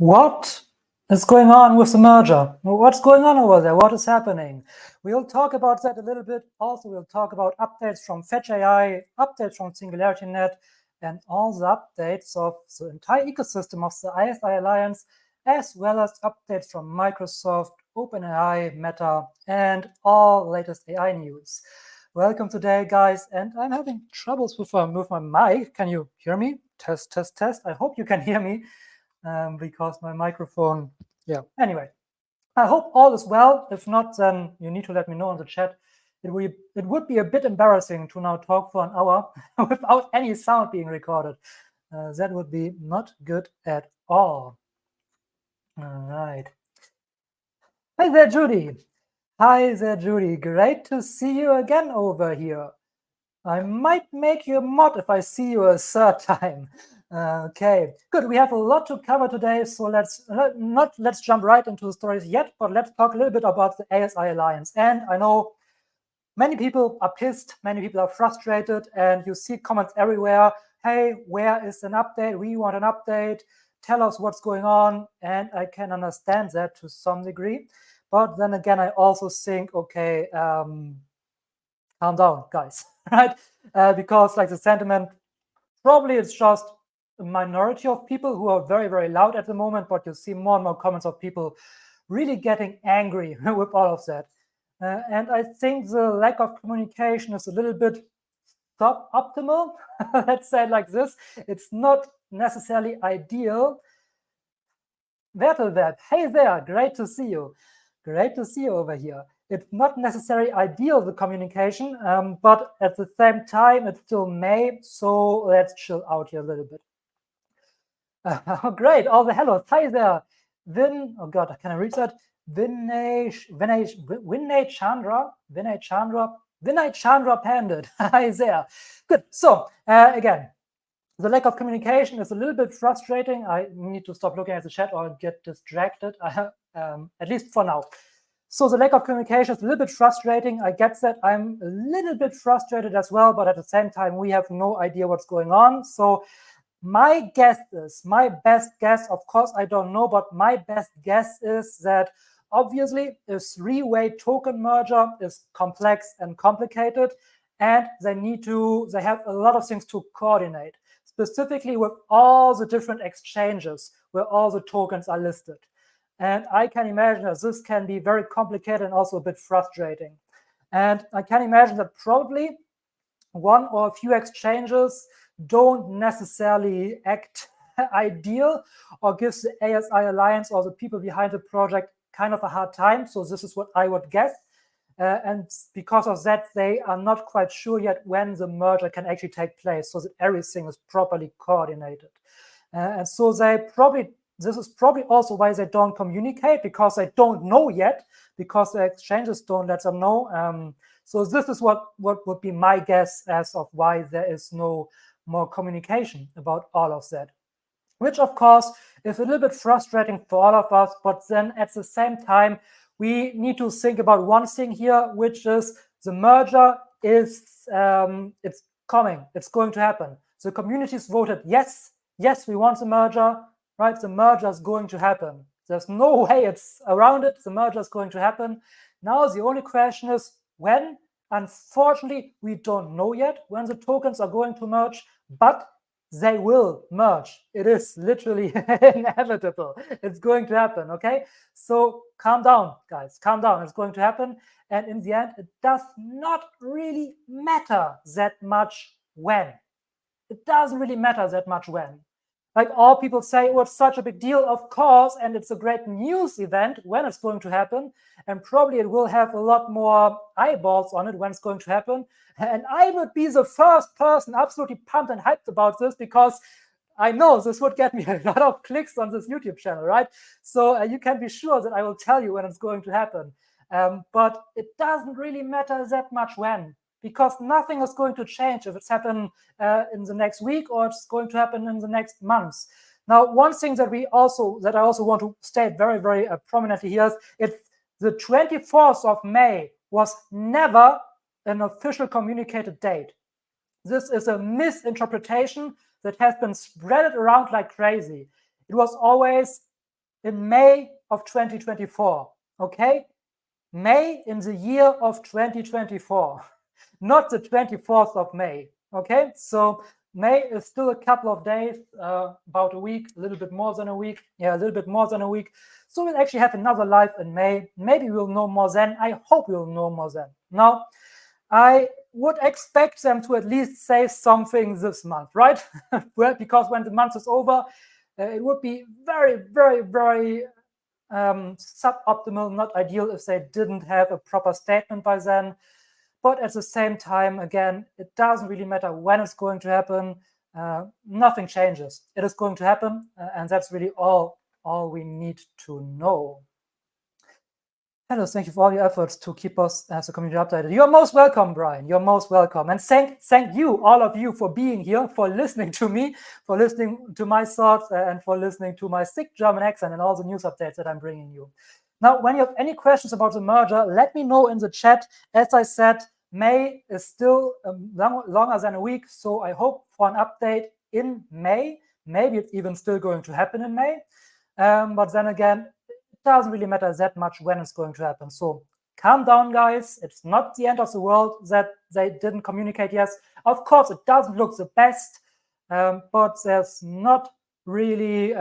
What is going on with the merger? What's going on over there? What is happening? We'll talk about that a little bit. Also, we'll talk about updates from Fetch AI, updates from SingularityNet, and all the updates of the entire ecosystem of the ASI Alliance, as well as updates from Microsoft, OpenAI, Meta, and all latest AI news. Welcome today, guys, and I'm having troubles with my mic. Can you hear me? Test, test, test. I hope you can hear me. Because my microphone, Anyway, I hope all is well. If not, then you need to let me know in the chat. It would be a bit embarrassing to now talk for an hour without any sound being recorded. That would be not good at all. All right. Hi there, Judy. Hi there, Judy. Great to see you again over here. I might make you a mod if I see you a third time. Okay, good. We have a lot to cover today, so let's jump right into the stories yet, but let's talk a little bit about the ASI Alliance. And I know many people are pissed, many people are frustrated, and you see comments everywhere. Hey, where is an update? We want an update. Tell us what's going on. And I can understand that to some degree. But then again, I also think, okay, calm down, guys, right? Because like the sentiment, probably it's just a minority of people who are very, very loud at the moment, but you see more and more comments of people really getting angry with all of that. And I think the lack of communication is a little bit suboptimal. Let's say it like this. It's not necessarily ideal. Wertelweb, hey there, great to see you. Great to see you over here. It's not necessarily ideal, the communication, but at the same time, it still may. So let's chill out here a little bit. Great, all the hellos. Hi there. Oh God, can I read that? Vinay Chandra Pandit. Hi there. Good. So again, the lack of communication is a little bit frustrating. I need to stop looking at the chat or get distracted, at least for now. So the lack of communication is a little bit frustrating. I get that. I'm a little bit frustrated as well, but at the same time, we have no idea what's going on. So my guess is, my best guess, of course, I don't know, but my best guess is that obviously a three-way token merger is complex and complicated, and they have a lot of things to coordinate, specifically with all the different exchanges where all the tokens are listed. And I can imagine that this can be very complicated and also a bit frustrating. And I can imagine that probably one or a few exchanges don't necessarily act ideal or gives the ASI Alliance or the people behind the project kind of a hard time. So this is what I would guess. And because of that, they are not quite sure yet when the merger can actually take place so that everything is properly coordinated. And so this is probably also why they don't communicate, because they don't know yet, because the exchanges don't let them know. So this is what would be my guess as of why there is no more communication about all of that, which of course is a little bit frustrating for all of us. But then at the same time, we need to think about one thing here, which is the merger is it's coming. It's going to happen. The communities voted yes, we want the merger, right? The merger is going to happen. There's no way it's around it. The merger is going to happen. Now the only question is when. Unfortunately, we don't know yet when the tokens are going to merge, but they will merge. It is literally inevitable. It's going to happen, okay? So calm down, guys, calm down. It's going to happen. And in the end, it does not really matter that much when. It doesn't really matter that much when. Like all people say, oh, it's such a big deal, of course, and it's a great news event when it's going to happen, and probably it will have a lot more eyeballs on it when it's going to happen. And I would be the first person absolutely pumped and hyped about this, because I know this would get me a lot of clicks on this YouTube channel, right? So you can be sure that I will tell you when it's going to happen. But it doesn't really matter that much when, because nothing is going to change if it's happened in the next week or it's going to happen in the next months. Now, one thing that I also want to state very, very prominently here is it's the 24th of May was never an official communicated date. This is a misinterpretation that has been spread around like crazy. It was always in May of 2024, okay? May in the year of 2024, not the 24th of May, okay? So May is still a couple of days, about a week, a little bit more than a week. Yeah, a little bit more than a week. So we'll actually have another live in May. Maybe we'll know more then. I hope we'll know more then. Now, I would expect them to at least say something this month, right? Well, because when the month is over, it would be very, very, very suboptimal, not ideal if they didn't have a proper statement by then. But at the same time, again, it doesn't really matter when it's going to happen. Nothing changes. It is going to happen, and that's really all we need to know. Hello, thank you for all your efforts to keep us as a community updated. You're most welcome, Brian. You're most welcome. And thank you, all of you, for being here, for listening to me, for listening to my thoughts, and for listening to my thick German accent and all the news updates that I'm bringing you. Now, when you have any questions about the merger, let me know in the chat. As I said, May is still longer than a week, so I hope for an update in May. Maybe it's even still going to happen in May. But then again, doesn't really matter that much when it's going to happen. So calm down, guys. It's not the end of the world that they didn't communicate yet. Of course, it doesn't look the best, but there's not really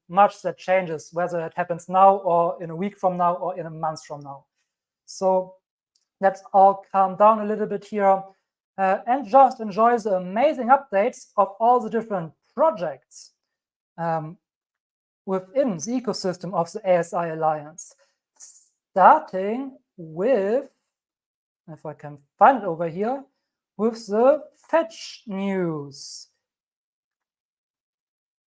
much that changes, whether it happens now or in a week from now or in a month from now. So let's all calm down a little bit here and just enjoy the amazing updates of all the different projects within the ecosystem of the ASI Alliance, starting with, if I can find it over here, with the Fetch news.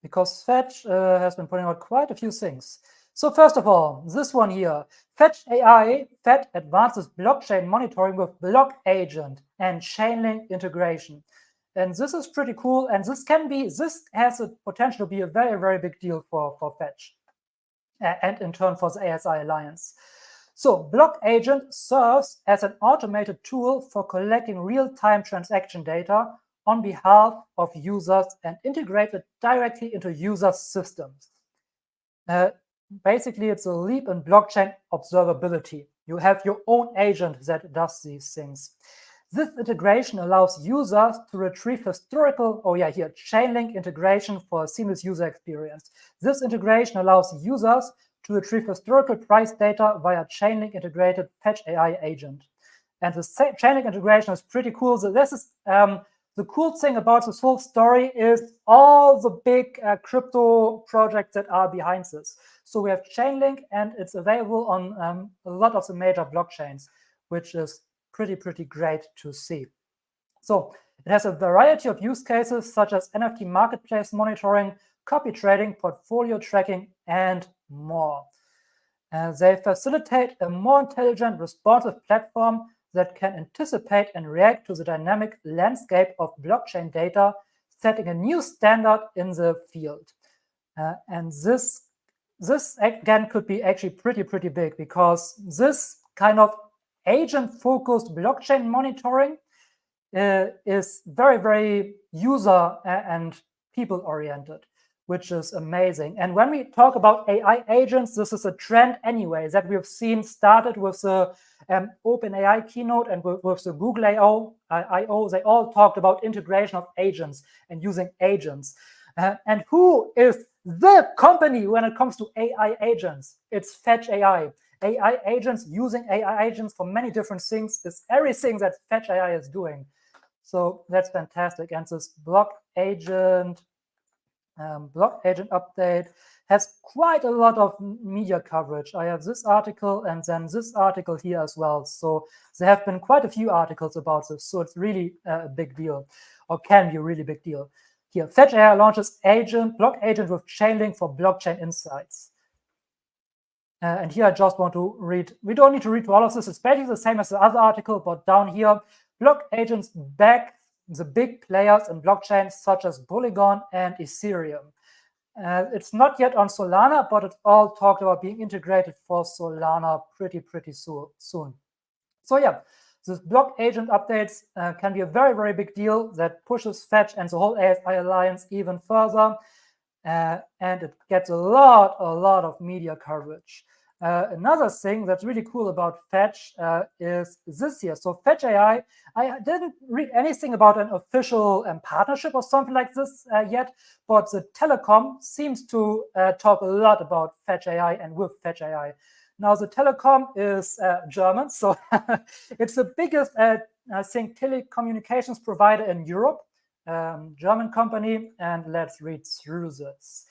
Because Fetch has been putting out quite a few things. So first of all, this one here, Fetch AI, FET advances blockchain monitoring with block agent and Chainlink integration. And this is pretty cool. And this has the potential to be a very, very big deal for Fetch and in turn for the ASI Alliance. So block agent serves as an automated tool for collecting real-time transaction data on behalf of users and integrated directly into user systems. Basically, it's a leap in blockchain observability. You have your own agent that does these things. This integration allows users to retrieve historical, Chainlink integration for a seamless user experience. This integration allows users to retrieve historical price data via Chainlink integrated Fetch AI agent. And the Chainlink integration is pretty cool. So this is the cool thing about this whole story is all the big crypto projects that are behind this. So we have Chainlink, and it's available on a lot of the major blockchains, which is pretty great to see. So it has a variety of use cases such as NFT marketplace monitoring, copy trading, portfolio tracking, and more. They facilitate a more intelligent, responsive platform that can anticipate and react to the dynamic landscape of blockchain data, setting a new standard in the field. And this again could be actually pretty big, because this kind of agent-focused blockchain monitoring is very user and people-oriented, which is amazing. And when we talk about AI agents, this is a trend anyway that we've seen started with the OpenAI keynote and with the Google I/O. They all talked about integration of agents and using agents. And who is the company when it comes to AI agents? It's Fetch AI. AI agents, using AI agents for many different things, is everything that Fetch AI is doing. So that's fantastic. And this block agent update has quite a lot of media coverage. I have this article and then this article here as well. So there have been quite a few articles about this. So it's really a big deal, or can be a really big deal. Here, Fetch AI launches block agent with Chainlink for blockchain insights. And here I just want to read. We don't need to read all of this. It's basically the same as the other article, but down here, block agents back the big players in blockchains such as Polygon and Ethereum. It's not yet on Solana, but it's all talked about being integrated for Solana pretty soon. So yeah, this block agent updates can be a very big deal that pushes Fetch and the whole ASI Alliance even further. and it gets a lot of media coverage. Another thing that's really cool about Fetch is this here. So Fetch AI, I didn't read anything about an official partnership or something like this yet, but the Telecom seems to talk a lot about Fetch AI and with Fetch AI. Now, the Telecom is German, so it's the biggest, I think, telecommunications provider in Europe, German company, and let's read through this.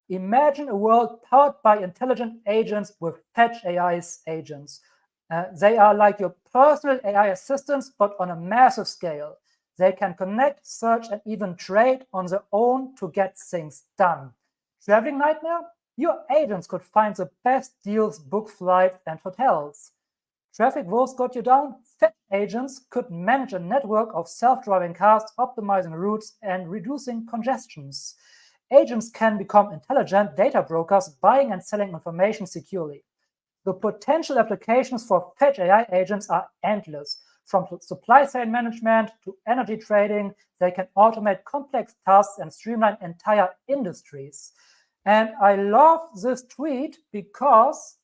Imagine a world powered by intelligent agents with Fetch AI's agents. They are like your personal AI assistants, but on a massive scale. They can connect, search, and even trade on their own to get things done. Traveling nightmare? Your agents could find the best deals, book flights, and hotels. Traffic woes got you down? Fetch agents could manage a network of self-driving cars, optimizing routes and reducing congestions. Agents can become intelligent data brokers, buying and selling information securely. The potential applications for Fetch AI agents are endless. From supply chain management to energy trading, they can automate complex tasks and streamline entire industries. And I love this tweet because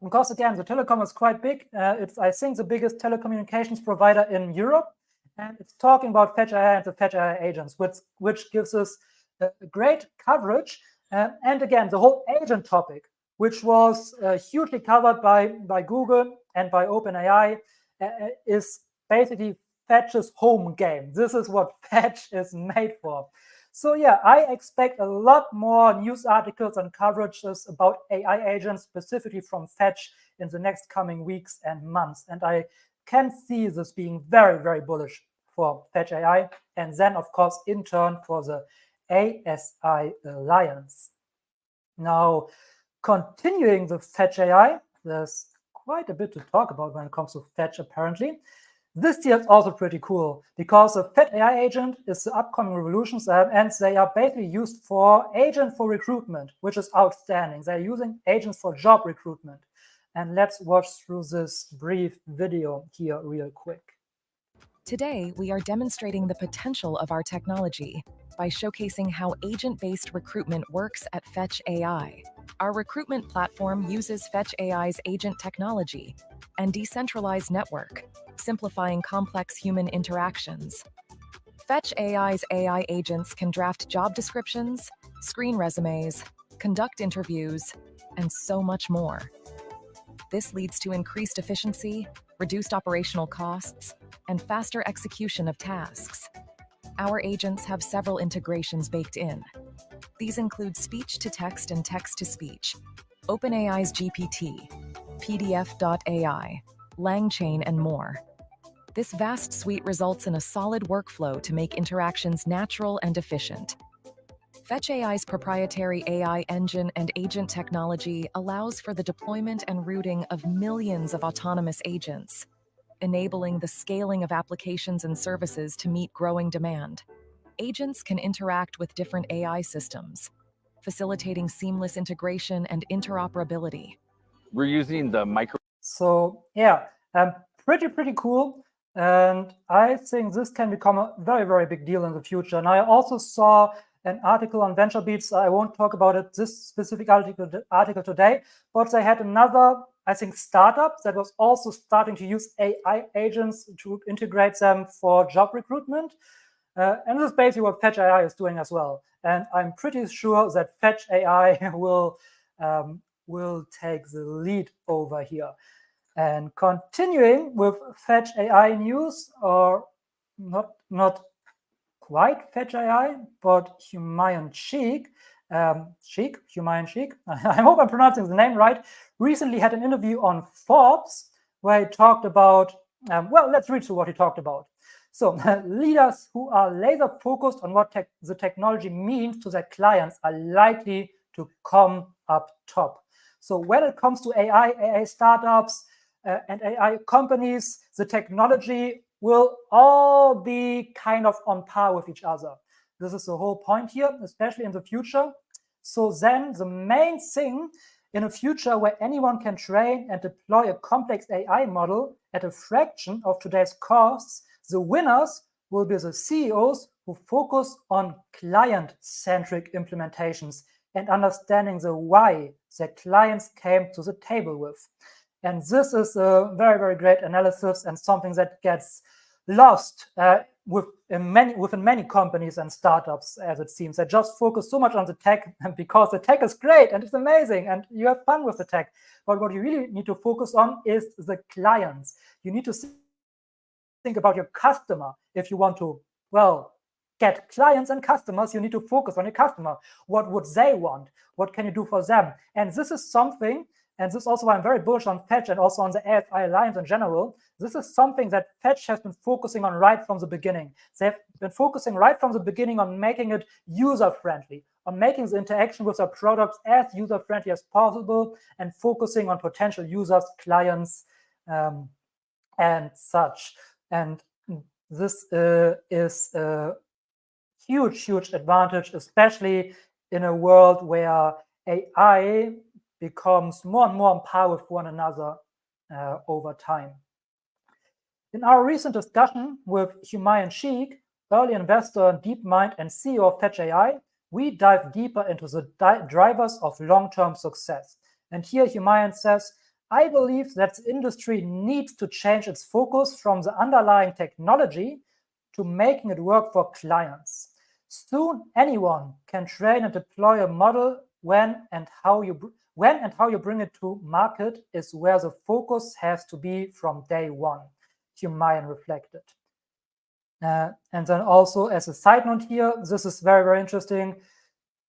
again, the Telecom is quite big. It's, I think, the biggest telecommunications provider in Europe. And it's talking about Fetch AI and the Fetch AI agents, which gives us great coverage. And again, the whole agent topic, which was hugely covered by Google and by OpenAI, is basically Fetch's home game. This is what Fetch is made for. So yeah, I expect a lot more news articles and coverages about AI agents, specifically from Fetch, in the next coming weeks and months. And I can see this being very, very bullish for Fetch AI, and then, of course, in turn for the ASI Alliance. Now, continuing with Fetch AI, there's quite a bit to talk about when it comes to Fetch, apparently. This year is also pretty cool because the Fetch AI agent is the upcoming revolutions, and they are basically used for agent for recruitment, which is outstanding. They're using agents for job recruitment. And let's watch through this brief video here real quick. Today, we are demonstrating the potential of our technology by showcasing how agent-based recruitment works at Fetch AI. Our recruitment platform uses Fetch AI's agent technology and decentralized network, simplifying complex human interactions. Fetch AI's AI agents can draft job descriptions, screen resumes, conduct interviews, and so much more. This leads to increased efficiency, reduced operational costs, and faster execution of tasks. Our agents have several integrations baked in. These include speech-to-text and text-to-speech, OpenAI's GPT, PDF.ai, LangChain, and more. This vast suite results in a solid workflow to make interactions natural and efficient. Fetch AI's proprietary AI engine and agent technology allows for the deployment and routing of millions of autonomous agents, enabling the scaling of applications and services to meet growing demand. Agents can interact with different AI systems, facilitating seamless integration and interoperability. We're using the micro. So yeah, pretty cool. And I think this can become a very, very big deal in the future. And I also saw an article on VentureBeats. I won't talk about it, this specific article today, but they had another, I think, startup that was also starting to use AI agents to integrate them for job recruitment. And this is basically what Fetch AI is doing as well. And I'm pretty sure that Fetch AI will take the lead over here. And continuing with Fetch AI news, or not quite Fetch AI, but Humayun Sheikh, Humayun Sheikh, I hope I'm pronouncing the name right, recently had an interview on Forbes where he talked about, well, let's read through what he talked about. So leaders who are laser focused on what the technology means to their clients are likely to come up top. So when it comes to AI startups and AI companies, the technology will all be kind of on par with each other. This is the whole point here, especially in the future. So then the main thing in a future where anyone can train and deploy a complex AI model at a fraction of today's costs, the winners will be the CEOs who focus on client-centric implementations and understanding the why their clients came to the table with. And this is a very, very great analysis and something that gets lost within many companies and startups, as it seems. They just focus so much on the tech because the tech is great and it's amazing and you have fun with the tech. But what you really need to focus on is the clients. You need to think about your customer. If you want to, well, get clients and customers, you need to focus on your customer. What would they want? What can you do for them? And this is something, and this is also why I'm very bullish on Fetch and also on the ASI Alliance in general. This is something that Fetch has been focusing on right from the beginning. They've been focusing right from the beginning on making it user-friendly, on making the interaction with their products as user-friendly as possible, and focusing on potential users, clients, and such. And this is a huge advantage, especially in a world where AI becomes more and more on par with one another over time. In our recent discussion with Humayun Sheikh, early investor in DeepMind and CEO of Fetch AI, we dive deeper into the drivers of long-term success. And here Humayun says, I believe that the industry needs to change its focus from the underlying technology to making it work for clients. Soon, anyone can train and deploy a model when and how you bring it to market is where the focus has to be from day one, Humayun reflected. And then also as a side note here, this is very, very interesting.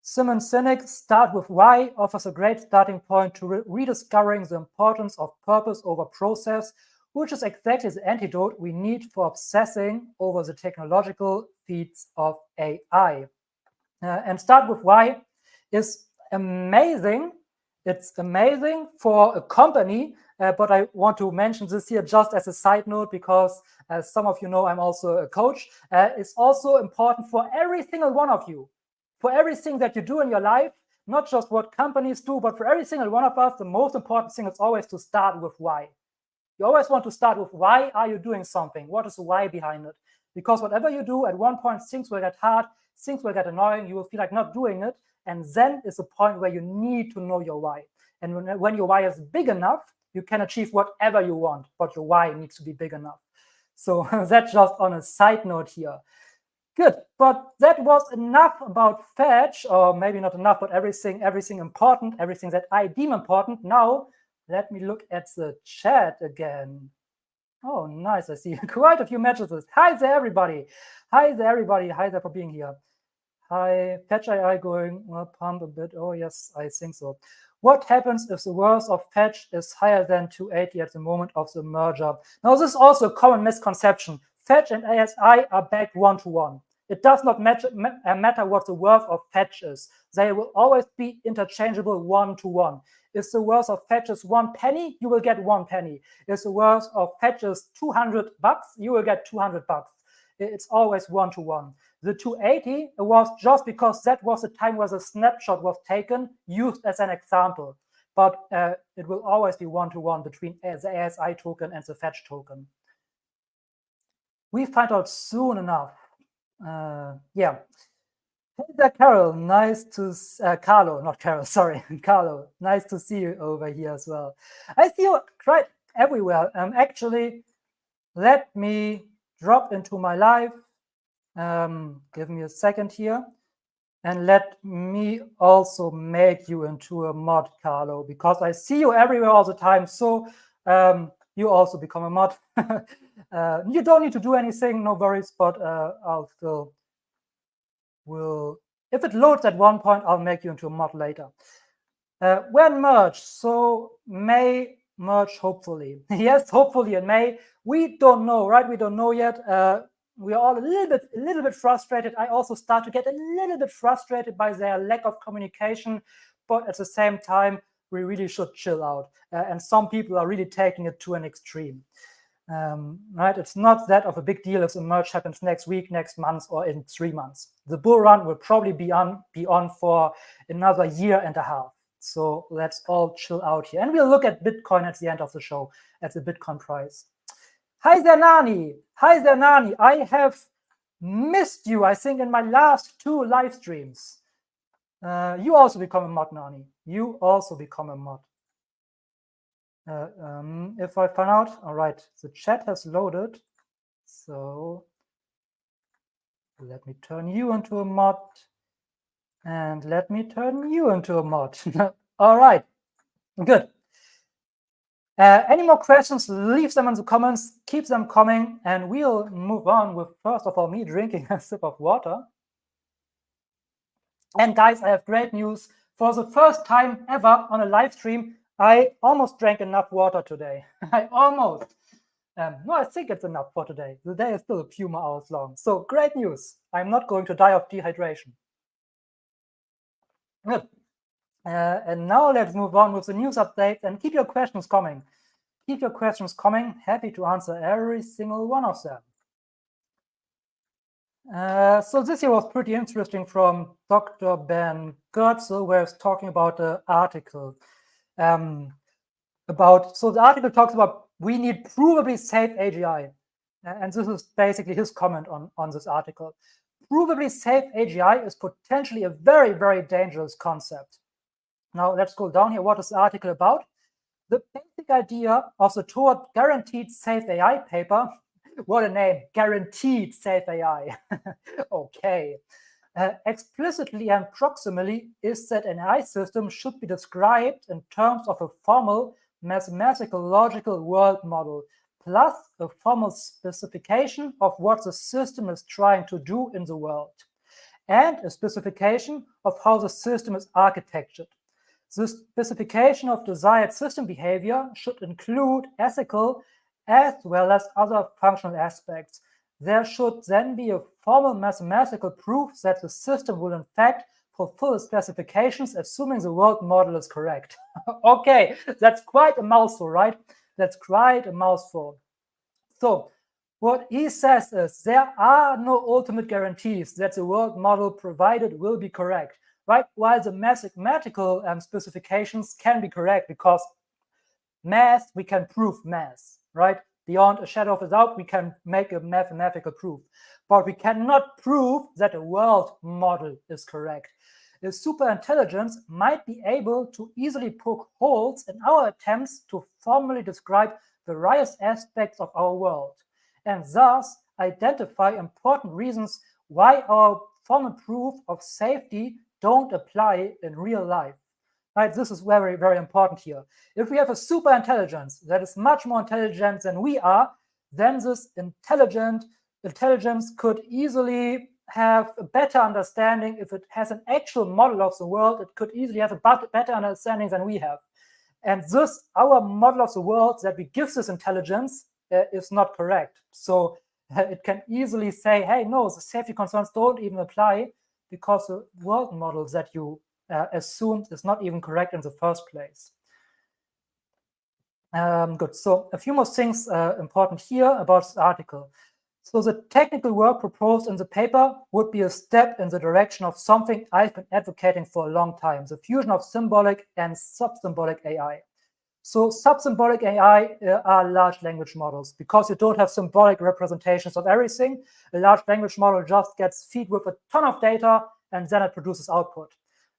Simon Sinek, Start with Why, offers a great starting point to rediscovering the importance of purpose over process, which is exactly the antidote we need for obsessing over the technological feats of AI. And Start with Why is amazing. It's amazing for a company, but I want to mention this here just as a side note because, as some of you know, I'm also a coach. It's also important for every single one of you. For everything that you do in your life, not just what companies do, but for every single one of us, the most important thing is always to start with why. You always want to start with why are you doing something? What is the why behind it? Because whatever you do, at one point, things will get hard, things will get annoying, you will feel like not doing it. And then is a point where you need to know your why. And when your why is big enough, you can achieve whatever you want, but your why needs to be big enough. So that's just on a side note here. Good, but that was enough about Fetch, or maybe not enough, but everything important, everything that I deem important. Now, let me look at the chat again. Oh, nice, I see quite a few messages. Hi there, everybody. Hi there, everybody. Hi there for being here. Hi, Fetch AI going pump a bit. Oh, yes, I think so. What happens if the worth of Fetch is higher than 280 at the moment of the merger? Now, this is also a common misconception. Fetch and ASI are backed one-to-one. It does not matter what the worth of Fetch is. They will always be interchangeable one-to-one. If the worth of Fetch is 1 penny, you will get 1 penny. If the worth of Fetch is $200, you will get $200. It's always one-to-one. The 280 was just because that was the time where the snapshot was taken, used as an example. But it will always be one-to-one between the ASI token and the Fetch token. We find out soon enough. Yeah. Hey there, Carol. Nice to Carlo, not Carol. Sorry, Carlo. Nice to see you over here as well. I see you right everywhere. Actually, let me drop into my live. Give me a second here, and let me also make you into a mod, Carlo, because I see you everywhere all the time. So you also become a mod. You don't need to do anything, no worries, but I'll still will. If it loads at one point, I'll make you into a mod later. When merge? So May merge, hopefully. Yes, hopefully in May. We don't know, right? We don't know yet. We are all a little bit frustrated. I also start to get a little bit frustrated by their lack of communication, but at the same time, we really should chill out. And some people are really taking it to an extreme. Right? It's not that of a big deal if the merge happens next week, next month, or in 3 months. The bull run will probably be on for another year and a half. So let's all chill out here. And we'll look at Bitcoin at the end of the show, at the Bitcoin price. Hi there, Nani. Hi there, Nani. I have missed you, I think, in my last 2 live streams. You also become a mod, Nani. You also become a mod. If I find out, all right, the chat has loaded. So let me turn you into a mod. And let me turn you into a mod. All right, good. Any more questions, leave them in the comments, keep them coming, and we'll move on with, first of all, me drinking a sip of water. And guys, I have great news. For the first time ever on a live stream, I almost drank enough water today. I almost. No, I think it's enough for today. The day is still a few more hours long. So great news. I'm not going to die of dehydration. Good. And now let's move on with the news update and keep your questions coming. Keep your questions coming. Happy to answer every single one of them. So this here was pretty interesting from Dr. Ben Goetzel, where he's talking about the article. So the article talks about we need provably safe AGI. And this is basically his comment on this article. Provably safe AGI is potentially a very, very dangerous concept. Now let's go down here. What is the article about? The basic idea of the Toward Guaranteed Safe AI paper, what a name, Guaranteed Safe AI. Okay. Explicitly and proximally is that an AI system should be described in terms of a formal mathematical logical world model, plus a formal specification of what the system is trying to do in the world, and a specification of how the system is architectured. The specification of desired system behavior should include ethical as well as other functional aspects. There should then be a formal mathematical proof that the system will in fact fulfill the specifications, assuming the world model is correct. Okay, that's quite a mouthful, right? That's quite a mouthful. So what he says is there are no ultimate guarantees that the world model provided will be correct. Right, while the mathematical specifications can be correct because math, we can prove math, right? Beyond a shadow of a doubt, we can make a mathematical proof, but we cannot prove that a world model is correct. The superintelligence might be able to easily poke holes in our attempts to formally describe various aspects of our world, and thus identify important reasons why our formal proof of safety don't apply in real life. Right? This is very, very important here. If we have a super intelligence that is much more intelligent than we are, then this intelligence could easily have a better understanding. If it has an actual model of the world, it could easily have a better understanding than we have. And this, our model of the world that we give this intelligence is not correct. So it can easily say, hey, no, the safety concerns don't even apply, because the world models that you assumed is not even correct in the first place. Good. So a few more things important here about this article. So the technical work proposed in the paper would be a step in the direction of something I've been advocating for a long time, the fusion of symbolic and sub-symbolic AI. So sub-symbolic AI are large language models because you don't have symbolic representations of everything. A large language model just gets fed with a ton of data and then it produces output.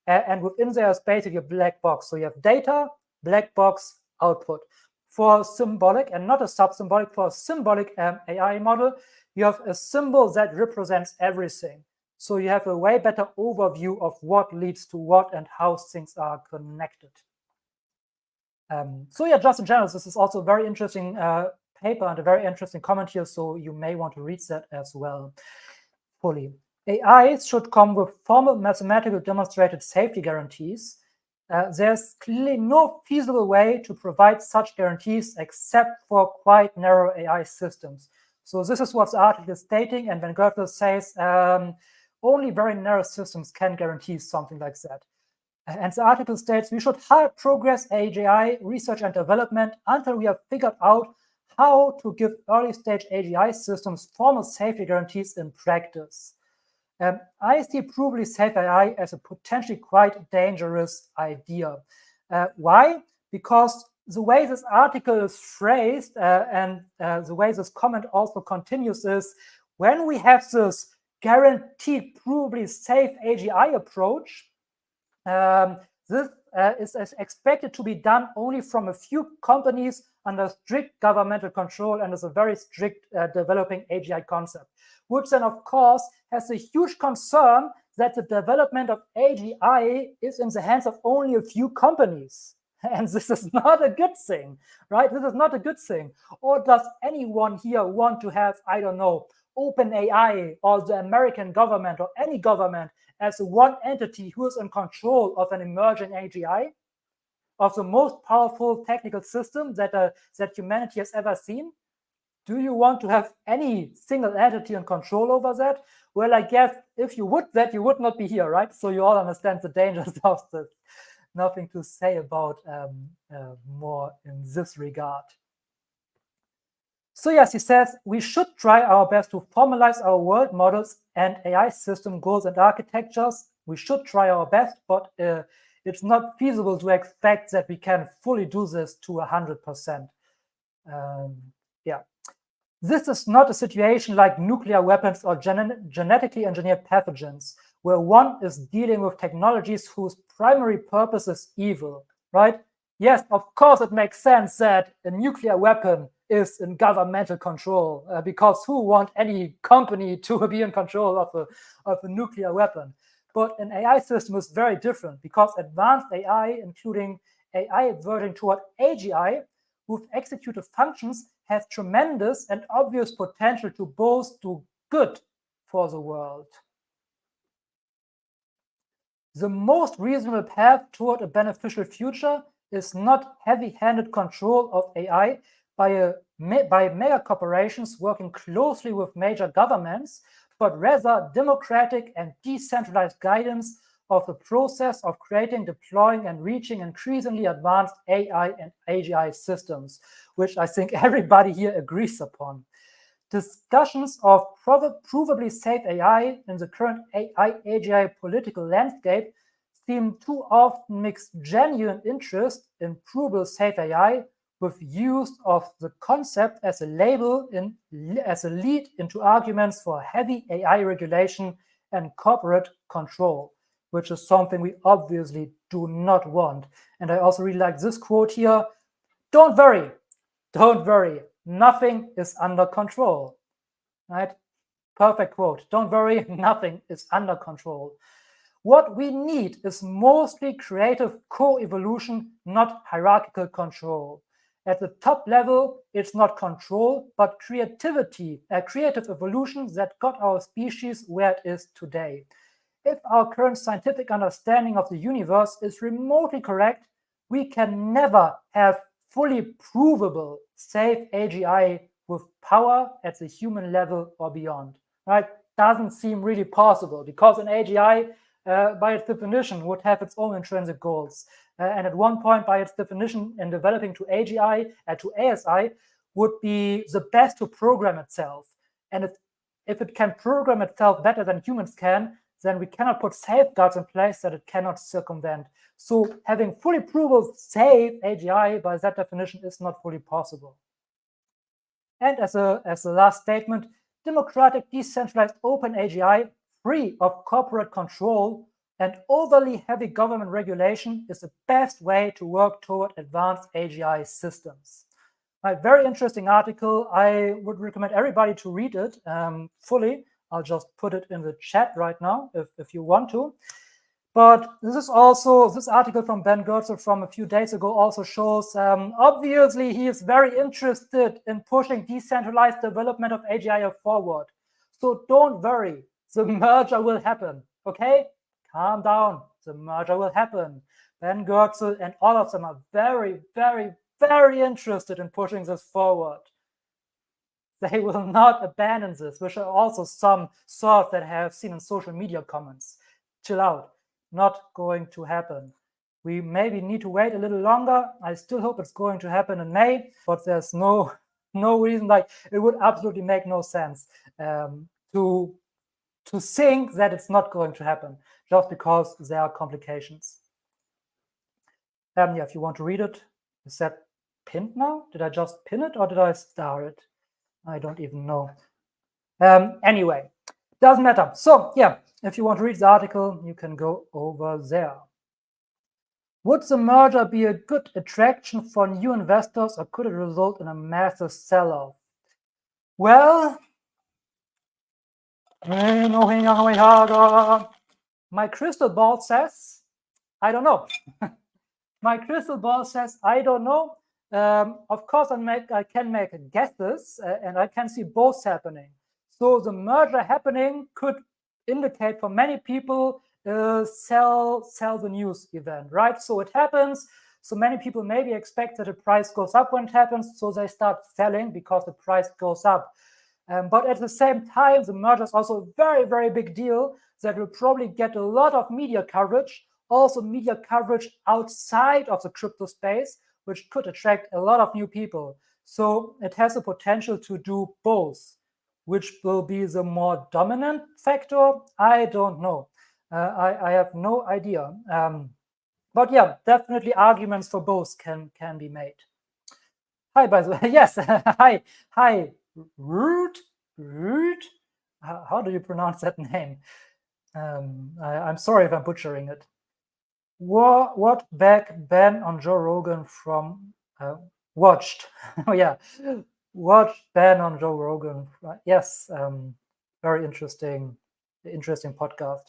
And within there is basically a black box. So you have data, black box, output. For symbolic and not a sub-symbolic, for a symbolic AI model, you have a symbol that represents everything. So you have a way better overview of what leads to what and how things are connected. So yeah, just in general, this is also a very interesting paper and a very interesting comment here, so you may want to read that as well fully. AIs should come with formal mathematical demonstrated safety guarantees. There's clearly no feasible way to provide such guarantees except for quite narrow AI systems. So this is what the article is stating, and when Goetzel says only very narrow systems can guarantee something like that. And the article states we should hard progress AGI research and development until we have figured out how to give early-stage AGI systems formal safety guarantees in practice. I see provably safe AI as a potentially quite dangerous idea. Why? Because the way this article is phrased and the way this comment also continues is when we have this guaranteed, provably safe AGI approach, this is expected to be done only from a few companies under strict governmental control and is a very strict developing AGI concept, which then, of course, has a huge concern that the development of AGI is in the hands of only a few companies. And this is not a good thing, right? This is not a good thing. Or does anyone here want to have, I don't know, OpenAI or the American government or any government as one entity who is in control of an emerging AGI, of the most powerful technical system that humanity has ever seen? Do you want to have any single entity in control over that? Well, I guess if you would that, you would not be here, right? So you all understand the dangers of this. Nothing to say about more in this regard. So yes, he says we should try our best to formalize our world models and AI system goals and architectures. We should try our best, but it's not feasible to expect that we can fully do this to 100%. Yeah. This is not a situation like nuclear weapons or genetically engineered pathogens, where one is dealing with technologies whose primary purpose is evil, right? Yes, of course, it makes sense that a nuclear weapon is in governmental control, because who want any company to be in control of a nuclear weapon? But an AI system is very different, because advanced AI, including AI verging toward AGI, with executive functions, has tremendous and obvious potential to both do good for the world. The most reasonable path toward a beneficial future is not heavy-handed control of AI by mega corporations working closely with major governments, but rather democratic and decentralized guidance of the process of creating, deploying, and reaching increasingly advanced AI and AGI systems, which I think everybody here agrees upon. Discussions of provably safe AI in the current AI-AGI political landscape seem too often mix genuine interest in provable safe AI with use of the concept as a label as a lead into arguments for heavy AI regulation and corporate control, which is something we obviously do not want. And I also really like this quote here: don't worry, nothing is under control, right? Perfect quote. Don't worry, nothing is under control. What we need is mostly creative co-evolution, not hierarchical control. At the top level, it's not control, but creativity, a creative evolution that got our species where it is today. If our current scientific understanding of the universe is remotely correct, we can never have fully provable, safe AGI with power at the human level or beyond, right? Doesn't seem really possible, because an AGI, by its definition, would have its own intrinsic goals. And at one point, by its definition, in developing to AGI, to ASI, would be the best to program itself. And if it can program itself better than humans can, then we cannot put safeguards in place that it cannot circumvent. So having fully provable safe AGI, by that definition, is not fully possible. And as a last statement, democratic, decentralized, open AGI, free of corporate control and overly heavy government regulation, is the best way to work toward advanced AGI systems. A very interesting article. I would recommend everybody to read it fully. I'll just put it in the chat right now if you want to. But this article from Ben Goertzel from a few days ago also shows, obviously, he is very interested in pushing decentralized development of AGI forward. So don't worry, the merger will happen, okay? Calm down, the merger will happen. Ben Goertzel and all of them are very, very, very interested in pushing this forward. They will not abandon this, which are also some thoughts that I have seen in social media comments. Chill out, not going to happen. We maybe need to wait a little longer. I still hope it's going to happen in May, but there's no reason, like, it would absolutely make no sense to think that it's not going to happen just because there are complications. Yeah, if you want to read it, is that pinned now? Did I just pin it or did I star it? I don't even know. Anyway, doesn't matter. So yeah, if you want to read the article, you can go over there. Would the merger be a good attraction for new investors, or could it result in a massive sell-off? Well, my crystal ball says, I don't know. My crystal ball says, I don't know. Of course, I can make guesses, and I can see both happening. So the merger happening could indicate for many people sell the news event, right? So it happens. So many people maybe expect that the price goes up when it happens, so they start selling because the price goes up. But at the same time, the merger is also a very, very big deal that will probably get a lot of media coverage, also media coverage outside of the crypto space, which could attract a lot of new people. So it has the potential to do both. Which will be the more dominant factor? I don't know. I have no idea. But yeah, definitely arguments for both can be made. Hi, by the way. Yes. Hi. Root. How do you pronounce that name? I'm sorry if I'm butchering it. What back ban on Joe Rogan from watched? Oh yeah, watched ban on Joe Rogan. Yes, very interesting podcast.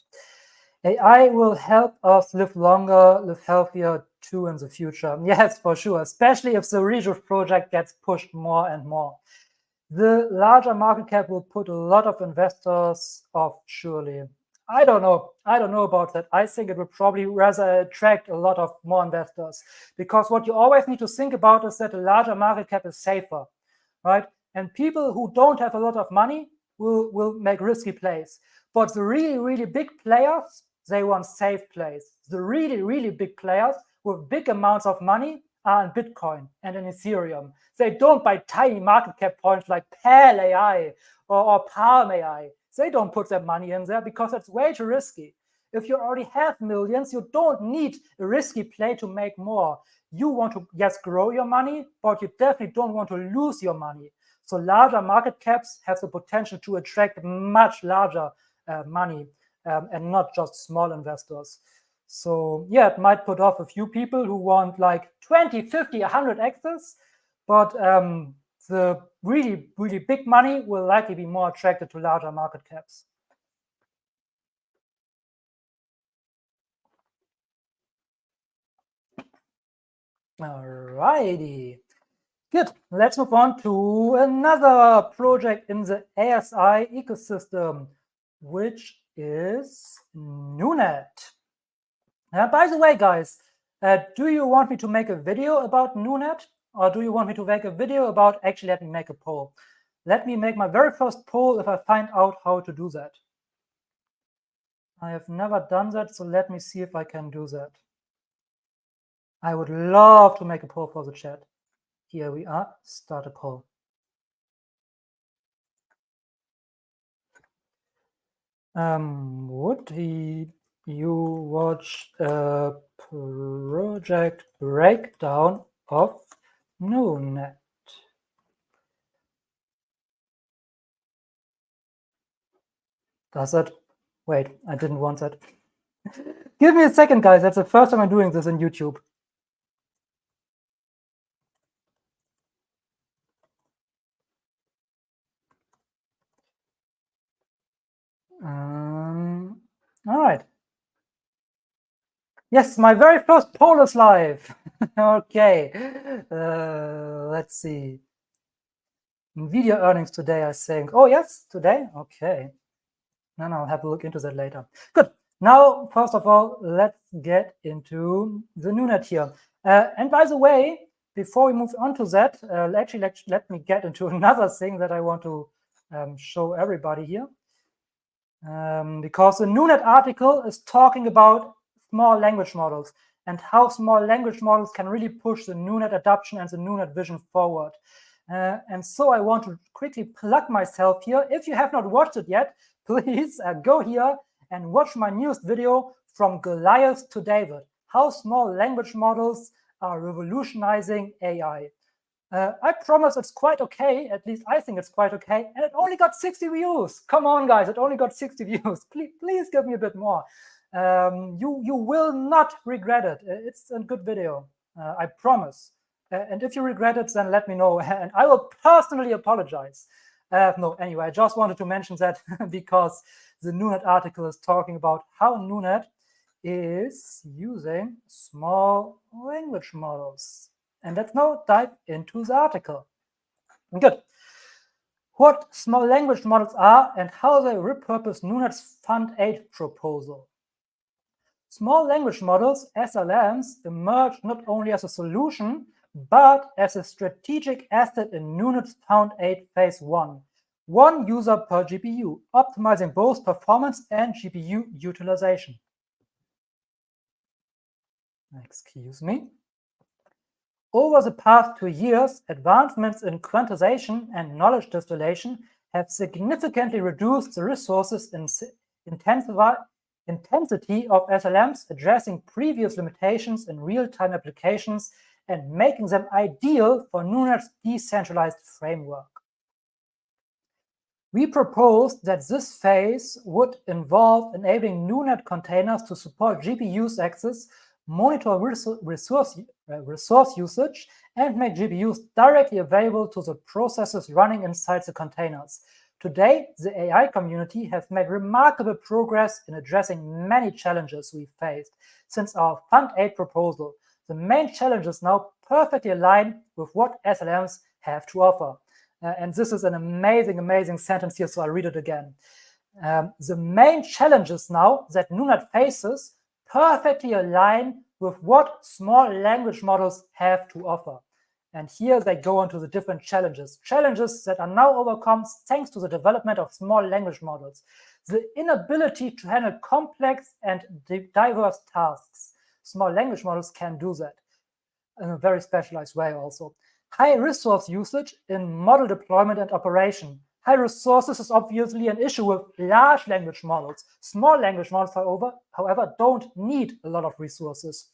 AI will help us live longer, live healthier too in the future. Yes, for sure, especially if the Rejuve project gets pushed more and more. The larger market cap will put a lot of investors off, surely. I don't know about that. I think it will probably rather attract a lot of more investors, because what you always need to think about is that a larger market cap is safer, right? And people who don't have a lot of money will make risky plays. But the really, really big players, they want safe plays. The really, really big players with big amounts of money are in Bitcoin and in Ethereum. They don't buy tiny market cap points like Pal AI or Palm AI. They don't put their money in there because it's way too risky. If you already have millions, you don't need a risky play to make more. You want to, yes, grow your money, but you definitely don't want to lose your money. So larger market caps have the potential to attract much larger money and not just small investors. So yeah, it might put off a few people who want like 20, 50, 100 X's, but the really, really big money will likely be more attracted to larger market caps. Alrighty. Good. Let's move on to another project in the ASI ecosystem, which is Nunet. By the way, guys, do you want me to make a video about Nunet, or do you want me to make a video about, actually, let me make a poll. Let me make my very first poll if I find out how to do that. I have never done that, so let me see if I can do that. I would love to make a poll for the chat. Here we are, start a poll. Would you watch a project breakdown of Nunet? Does that? Wait, I didn't want that. Give me a second, guys. That's the first time I'm doing this in YouTube. All right. Yes, my very first poll is live. Okay. Let's see. Nvidia earnings today, I think. Oh, yes, today? Okay. No, I'll have a look into that later. Good. Now, first of all, let's get into the Nunet here. And by the way, before we move on to that, actually, let me get into another thing that I want to show everybody here. Because the Nunet article is talking about small language models and how small language models can really push the Nunet adoption and the Nunet vision forward. And so I want to quickly plug myself here. If you have not watched it yet, please go here and watch my newest video, From Goliath to David, how small language models are revolutionizing AI. I promise it's quite okay. At least I think it's quite okay. And it only got 60 views. Come on, guys. It only got 60 views. Please give me a bit more. You will not regret it. It's a good video. I promise. And if you regret it, then let me know. And I will personally apologize. No, anyway, I just wanted to mention that because the Nunet article is talking about how Nunet is using small language models. And let's now dive into the article. Good. What small language models are and how they repurpose Nunet's Fund 8 proposal. Small language models, SLMs, emerged not only as a solution, but as a strategic asset in Nunet's Fund 8 Phase 1. One user per GPU, optimizing both performance and GPU utilization. Excuse me. Over the past 2 years, advancements in quantization and knowledge distillation have significantly reduced the resources and intensity of SLMs, addressing previous limitations in real-time applications and making them ideal for Nunet's decentralized framework. We proposed that this phase would involve enabling Nunet containers to support GPU's access, monitor resource usage, and make GPUs directly available to the processes running inside the containers. Today, the AI community has made remarkable progress in addressing many challenges we faced since our Fund 8 proposal. The main challenges now perfectly align with what SLMs have to offer. And this is an amazing, amazing sentence here, so I'll read it again. The main challenges now that Nunet faces perfectly align with what small language models have to offer. And here they go into the different challenges that are now overcome thanks to the development of small language models. The inability to handle complex and diverse tasks. Small language models can do that in a very specialized way also. High resource usage in model deployment and operation. High resources is obviously an issue with large language models. Small language models, however, don't need a lot of resources.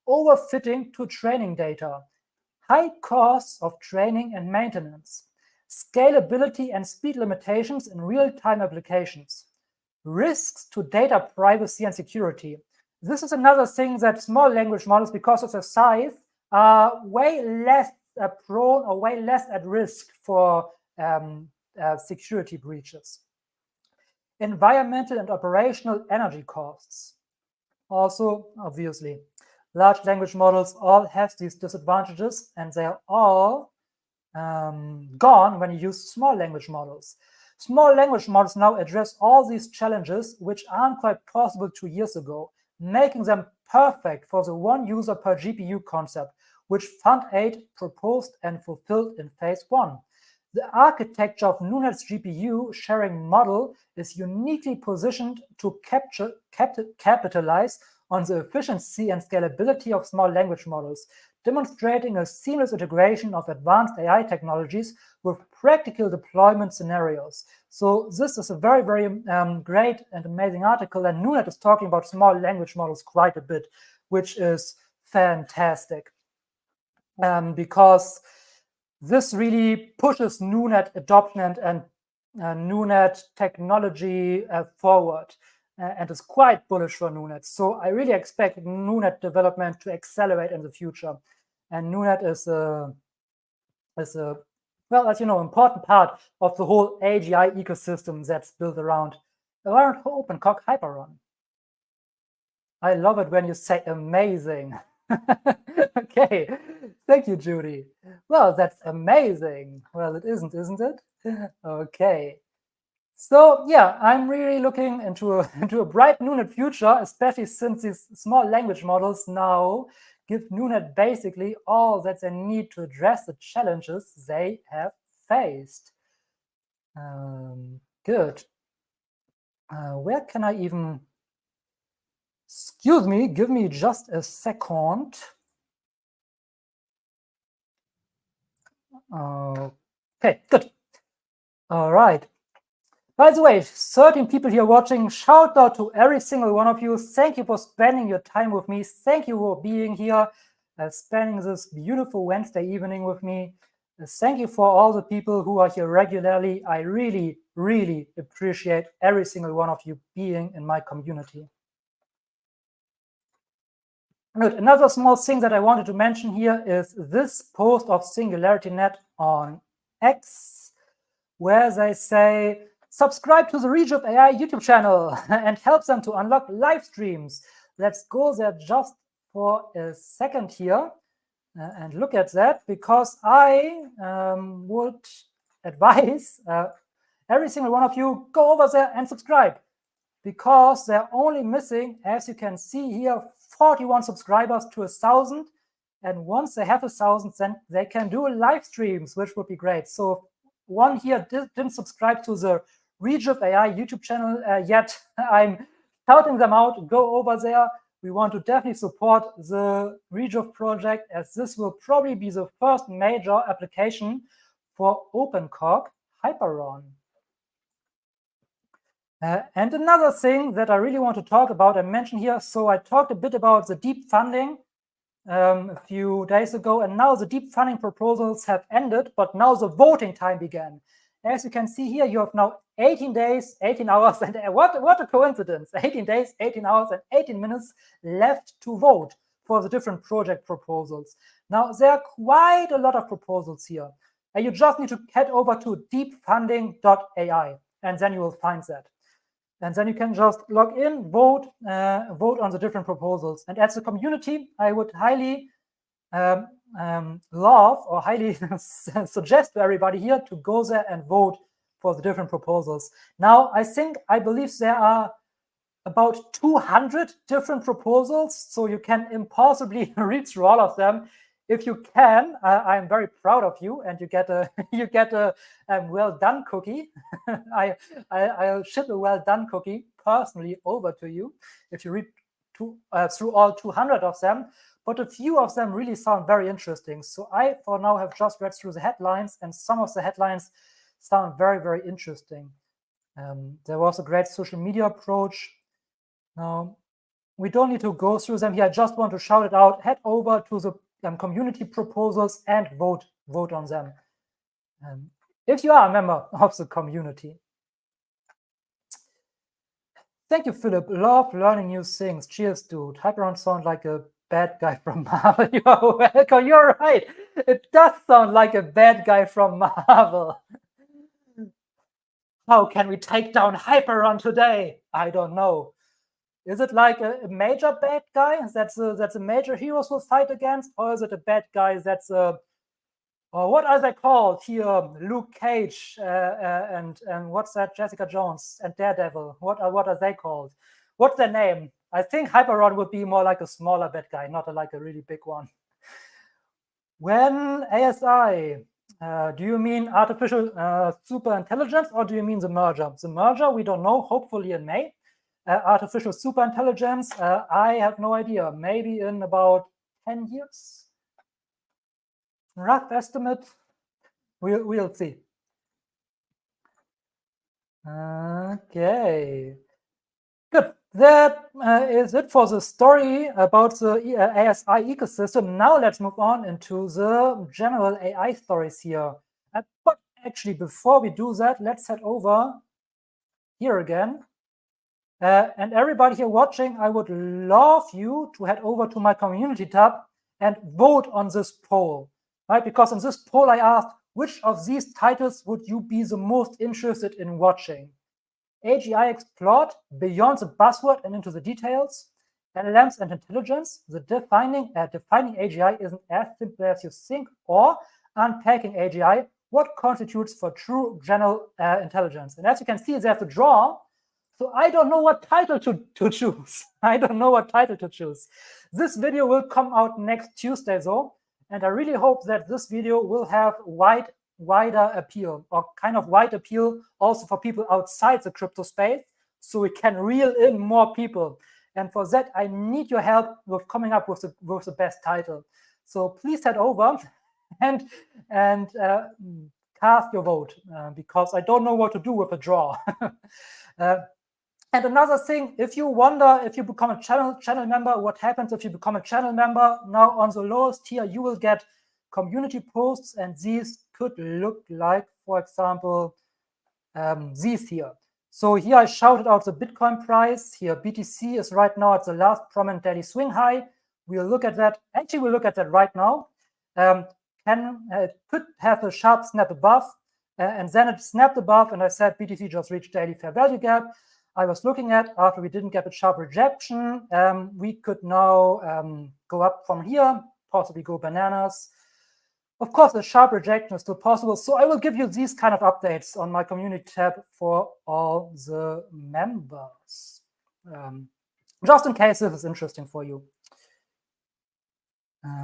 Overfitting to training data. High costs of training and maintenance. Scalability and speed limitations in real-time applications. Risks to data privacy and security. This is another thing that small language models, because of their size, are way less prone or way less at risk for security breaches. Environmental and operational energy costs. Also, obviously, large language models all have these disadvantages, and they are all gone when you use small language models. Small language models now address all these challenges, which aren't quite possible 2 years ago, making them perfect for the one user per GPU concept, which Fund 8 proposed and fulfilled in Phase 1. The architecture of Nunet's GPU sharing model is uniquely positioned to capitalize on the efficiency and scalability of small language models, demonstrating a seamless integration of advanced AI technologies with practical deployment scenarios. So this is a very, very great and amazing article, and Nunet is talking about small language models quite a bit, which is fantastic. Because this really pushes Nunet adoption and Nunet technology forward, and is quite bullish for Nunet. So I really expect Nunet development to accelerate in the future. And Nunet is a well, as you know, important part of the whole AGI ecosystem that's built around OpenCog Hyperon. I love it when you say amazing. Okay, thank you, Judy. Well, that's amazing. Well, it isn't it? Okay. So yeah, I'm really looking into a bright Nunet future, especially since these small language models now give Nunet basically all that they need to address the challenges they have faced. Good. Where can I even... Excuse me, give me just a second. Okay, good. All right. By the way, 13 people here watching. Shout out to every single one of you. Thank you for spending your time with me. Thank you for being here. spending this beautiful Wednesday evening with me. Thank you for all the people who are here regularly. I really, really appreciate every single one of you being in my community. Good. Another small thing that I wanted to mention here is this post of SingularityNet on X, where they say, subscribe to the Reach of AI YouTube channel and help them to unlock live streams. Let's go there just for a second here and look at that, because I would advise every single one of you go over there and subscribe, because they're only missing, as you can see here, 41 subscribers to 1,000. And once they have 1,000, then they can do live streams, which would be great. So one here didn't subscribe to the Reach of AI YouTube channel yet. I'm shouting them out. Go over there. We want to definitely support the Reach of project, as this will probably be the first major application for OpenCog Hyperon. And another thing that I really want to talk about, I mentioned here, so I talked a bit about the deep funding a few days ago, and now the deep funding proposals have ended, but now the voting time began. As you can see here, you have now 18 days, 18 hours, and what a coincidence, 18 days, 18 hours, and 18 minutes left to vote for the different project proposals. Now, there are quite a lot of proposals here, and you just need to head over to deepfunding.ai, and then you will find that. And then you can just log in, vote on the different proposals. And as a community, I would highly love or highly suggest to everybody here to go there and vote for the different proposals. Now, I believe there are about 200 different proposals, so you can impossibly read through all of them. If you can, I'm very proud of you, and you get a well done cookie. I'll ship a well done cookie personally over to you if you read through all 200 of them. But a few of them really sound very interesting. So I, for now, have just read through the headlines, and some of the headlines sound very, very interesting. There was a great social media approach. Now, we don't need to go through them here. I just want to shout it out. Head over to the community proposals and vote on them. If you are a member of the community. Thank you, Philip. Love learning new things. Cheers, dude. Hyperon sound like a bad guy from Marvel. You are welcome. You're right. It does sound like a bad guy from Marvel. How can we take down Hyperon today? I don't know. Is it like a major bad guy that's a major heroes will fight against, or is it a bad guy that's or what are they called here? Luke Cage and what's that? Jessica Jones and Daredevil. What are they called? What's their name? I think Hyperon would be more like a smaller bad guy, not like a really big one. When ASI, do you mean artificial super intelligence, or do you mean the merger? The merger, we don't know. Hopefully in May. Artificial super intelligence, I have no idea. Maybe in about 10 years. Rough estimate, we'll see. Okay, good. That is it for the story about the ASI ecosystem. Now let's move on into the general AI stories here. But actually, before we do that, let's head over here again. And everybody here watching, I would love you to head over to my community tab and vote on this poll, right? Because in this poll, I asked, which of these titles would you be the most interested in watching? AGI Explored, Beyond the Buzzword and Into the Details, LLMs and Intelligence, the defining AGI isn't as simple as you think, or Unpacking AGI, what constitutes for true general intelligence? And as you can see, there's a draw. So I don't know what title to choose. I don't know what title to choose. This video will come out next Tuesday, though, and I really hope that this video will have wider appeal, or kind of wide appeal also for people outside the crypto space, so we can reel in more people. And for that, I need your help with coming up with the best title. So please head over and cast your vote, because I don't know what to do with a draw. And another thing, if you wonder if you become a channel member, what happens if you become a channel member? Now on the lowest tier, you will get community posts, and these could look like, for example, these here. So here I shouted out the Bitcoin price. Here BTC is right now at the last prominent daily swing high. We'll look at that. Actually, we'll look at that right now. It could have a sharp snap above, and then it snapped above, and I said BTC just reached daily fair value gap. I was looking at, after we didn't get a sharp rejection, we could now go up from here, possibly go bananas. Of course, a sharp rejection is still possible. So I will give you these kind of updates on my community tab for all the members, just in case this is interesting for you.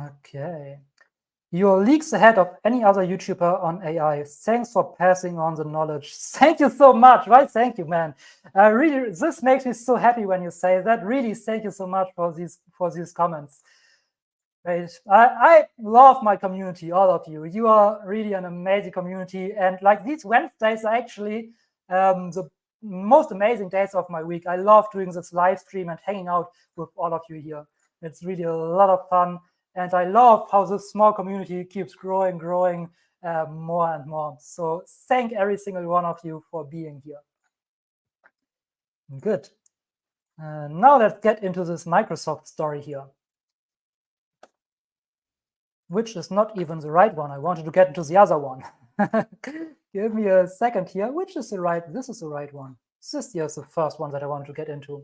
Okay. You're leagues ahead of any other YouTuber on AI. Thanks for passing on the knowledge. Thank you so much, right? Thank you, man. Really, this makes me so happy when you say that. Really, thank you so much for these comments. Right. I love my community, all of you. You are really an amazing community. And like these Wednesdays are actually the most amazing days of my week. I love doing this live stream and hanging out with all of you here. It's really a lot of fun. And I love how this small community keeps growing more and more. So thank every single one of you for being here. Good. Now let's get into this Microsoft story here, which is not even the right one. I wanted to get into the other one. Give me a second here. Which is the right? This is the right one. This here is the first one that I wanted to get into.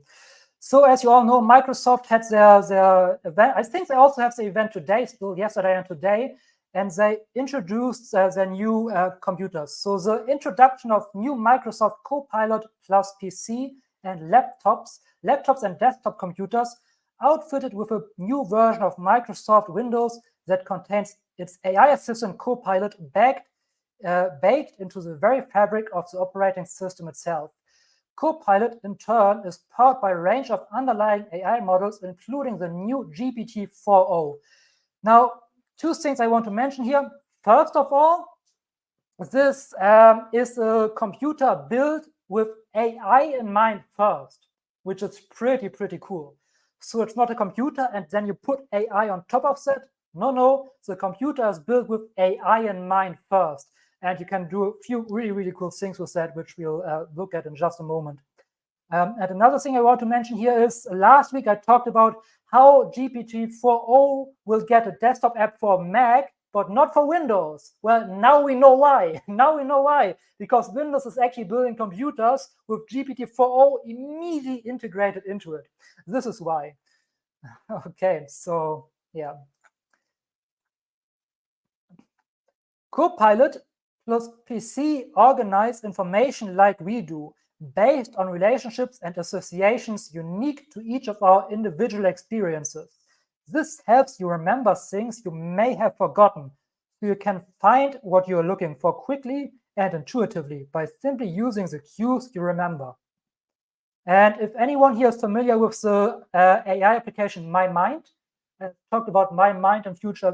So as you all know, Microsoft had their event. I think they also have the event today, still yesterday and today, and they introduced their new computers. So the introduction of new Microsoft Copilot plus PC and laptops and desktop computers outfitted with a new version of Microsoft Windows that contains its AI assistant Copilot baked into the very fabric of the operating system itself. Copilot, in turn, is powered by a range of underlying AI models, including the new GPT-4o. Now, two things I want to mention here. First of all, this is a computer built with AI in mind first, which is pretty cool. So it's not a computer and then you put AI on top of that. No, the computer is built with AI in mind first. And you can do a few really cool things with that, which we'll look at in just a moment. And another thing I want to mention here is last week I talked about how GPT-4o will get a desktop app for Mac, but not for Windows. Well, now we know why. Because Windows is actually building computers with GPT-4o immediately integrated into it. This is why. Okay, so yeah. Copilot plus PC organize information like we do, based on relationships and associations unique to each of our individual experiences. This helps you remember things you may have forgotten, so you can find what you're looking for quickly and intuitively by simply using the cues you remember. And if anyone here is familiar with the AI application My Mind, I talked about My Mind in future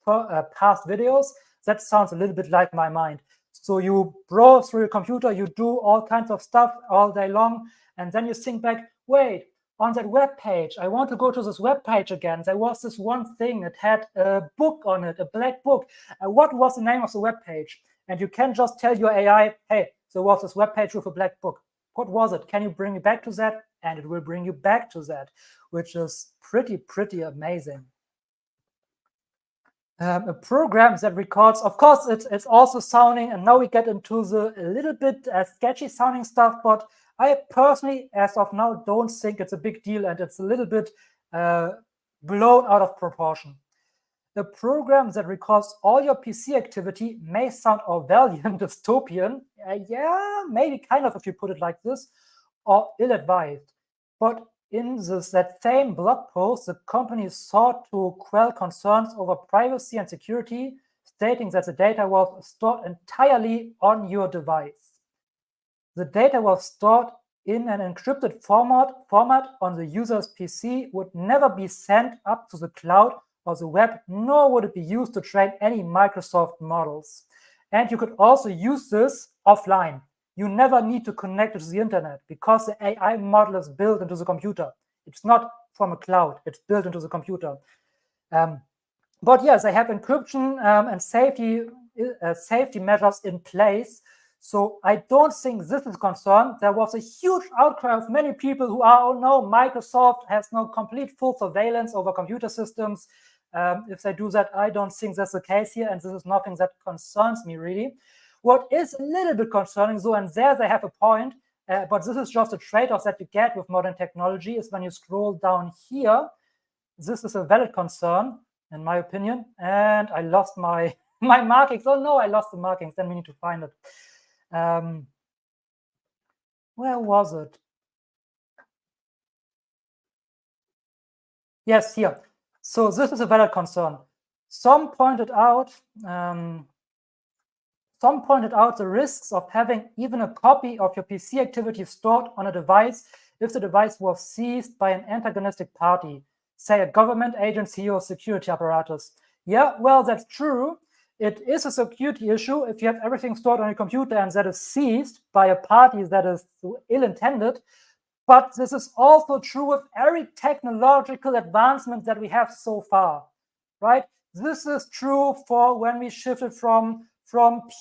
past videos, that sounds a little bit like My Mind. So you browse through your computer, you do all kinds of stuff all day long, and then you think back, wait, on that web page, I want to go to this web page again. There was this one thing, it had a book on it, a black book. What was the name of the web page? And you can just tell your AI, hey, there was this web page with a black book. What was it? Can you bring me back to that? And it will bring you back to that, which is pretty amazing. A program that records, of course, it's also sounding, and now we get into the a little bit sketchy sounding stuff, but I personally, as of now, don't think it's a big deal, and it's a little bit blown out of proportion. A program that records all your PC activity may sound Orwellian, dystopian, yeah, maybe kind of if you put it like this, or ill-advised, but in that same blog post, the company sought to quell concerns over privacy and security, stating that the data was stored entirely on your device. The data was stored in an encrypted format on the user's PC, would never be sent up to the cloud or the web, nor would it be used to train any Microsoft models. And you could also use this offline. you never need to connect it to the internet because the AI model is built into the computer. It's not from a cloud, it's built into the computer. But yes, they have encryption and safety measures in place. So I don't think this is a concern. There was a huge outcry of many people who are, oh no, Microsoft has no complete full surveillance over computer systems. If they do that, I don't think that's the case here, and this is nothing that concerns me really. What is a little bit concerning, though, and there they have a point, but this is just a trade-off that you get with modern technology, is when you scroll down here, this is a valid concern, in my opinion, and I lost my markings. Oh no, I lost the markings, then we need to find it. Where was it? Yes, here. So this is a valid concern. Some pointed out the risks of having even a copy of your PC activity stored on a device if the device was seized by an antagonistic party, say a government agency or security apparatus. Yeah, well, that's true. It is a security issue if you have everything stored on your computer and that is seized by a party that is ill-intended. But this is also true with every technological advancement that we have so far, right? This is true for when we shifted from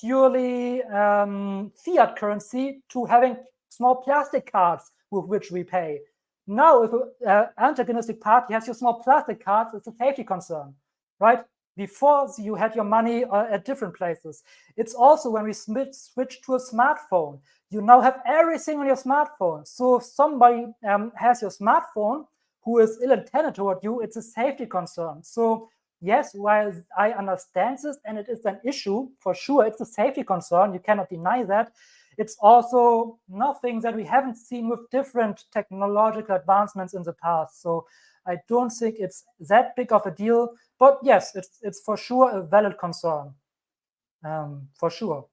purely fiat currency to having small plastic cards with which we pay. Now, if an antagonistic party has your small plastic cards, it's a safety concern, right? Before, you had your money at different places. It's also when we switch to a smartphone. You now have everything on your smartphone. So if somebody has your smartphone who is ill-intended toward you, it's a safety concern. So yes, while I understand this and it is an issue, for sure, it's a safety concern. You cannot deny that. It's also nothing that we haven't seen with different technological advancements in the past. So I don't think it's that big of a deal. But yes, it's for sure a valid concern, for sure.